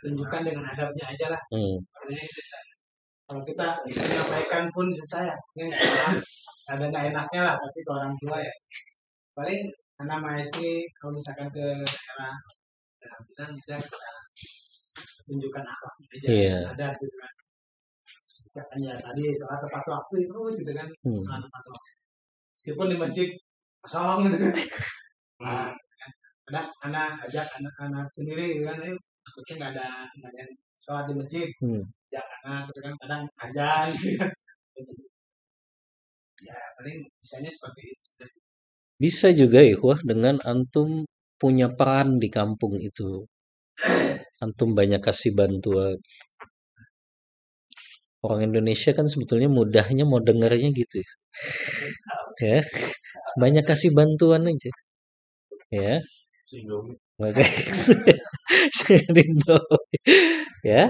Speaker 5: tunjukkan dengan adabnya aja lah. Sebenarnya itu kalau kita menyampaikan pun susah ya, ada nggak enaknya lah pasti ke orang tua ya. Paling anak mahasiswa kalau misalkan ke daerah bilang kita tunjukkan akhlak aja, ada gitu kan. Misalkan ya tadi soal tepat waktu itu gitu kan, soal tepat waktu. Meskipun di masjid kosong gitu kan. Kadang anak ajak anak-anak sendiri gitu kan, takutnya nggak ada yang sholat di masjid, ajak anak gitu kan, kadang azan gitu kan. Ya paling misalnya seperti itu.
Speaker 3: Bisa juga ikhwah dengan antum punya peran di kampung itu. Antum banyak kasih bantuan. Orang Indonesia kan sebetulnya mudahnya mau dengarnya gitu ya. Ya, banyak kasih bantuan aja. Ya. Ya.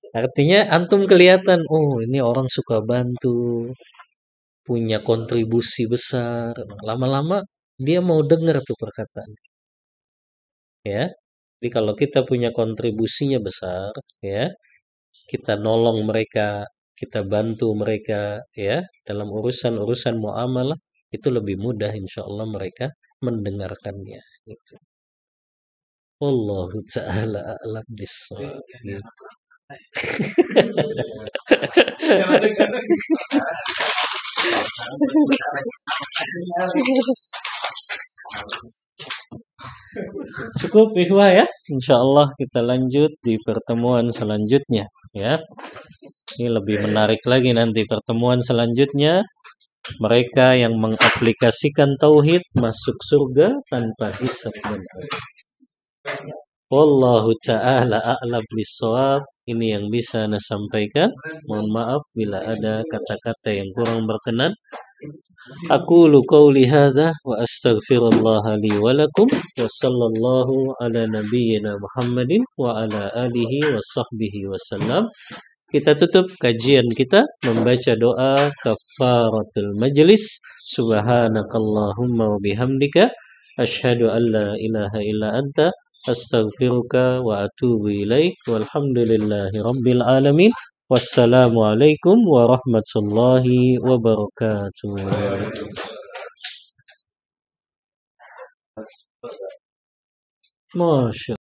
Speaker 3: Artinya antum kelihatan, oh ini orang suka bantu, punya kontribusi besar. Lama-lama dia mau dengar tuh perkataan. Ya. Jadi kalau kita punya kontribusinya besar, ya, kita nolong mereka, kita bantu mereka, ya, dalam urusan-urusan muamalah, itu lebih mudah insya Allah mereka mendengarkannya. Gitu. Wallahu ta'ala a'lam bishawab. Gitu. Cukup ikhwah ya. Insyaallah kita lanjut di pertemuan selanjutnya ya. Ini lebih menarik lagi nanti pertemuan selanjutnya. Mereka yang mengaplikasikan tauhid masuk surga tanpa hisab dan adab. Wallahu ta'ala a'lam bishawab. Ini yang bisa Ana sampaikan. Mohon maaf bila ada kata-kata yang kurang berkenan. Aqulu qawli hadza wa astaghfirullah li wa lakum wa sallallahu ala nabiyyina Muhammadin wa ala alihi wa sahbihi wasallam. Kita tutup kajian kita membaca doa kafaratul majlis. Subhanakallahumma wa bihamdika asyhadu an la ilaha illa anta astaghfiruka wa atubu ilaik. Walhamdulillahi rabbil alamin. Wassalamualaikum warahmatullahi wabarakatuh. Masya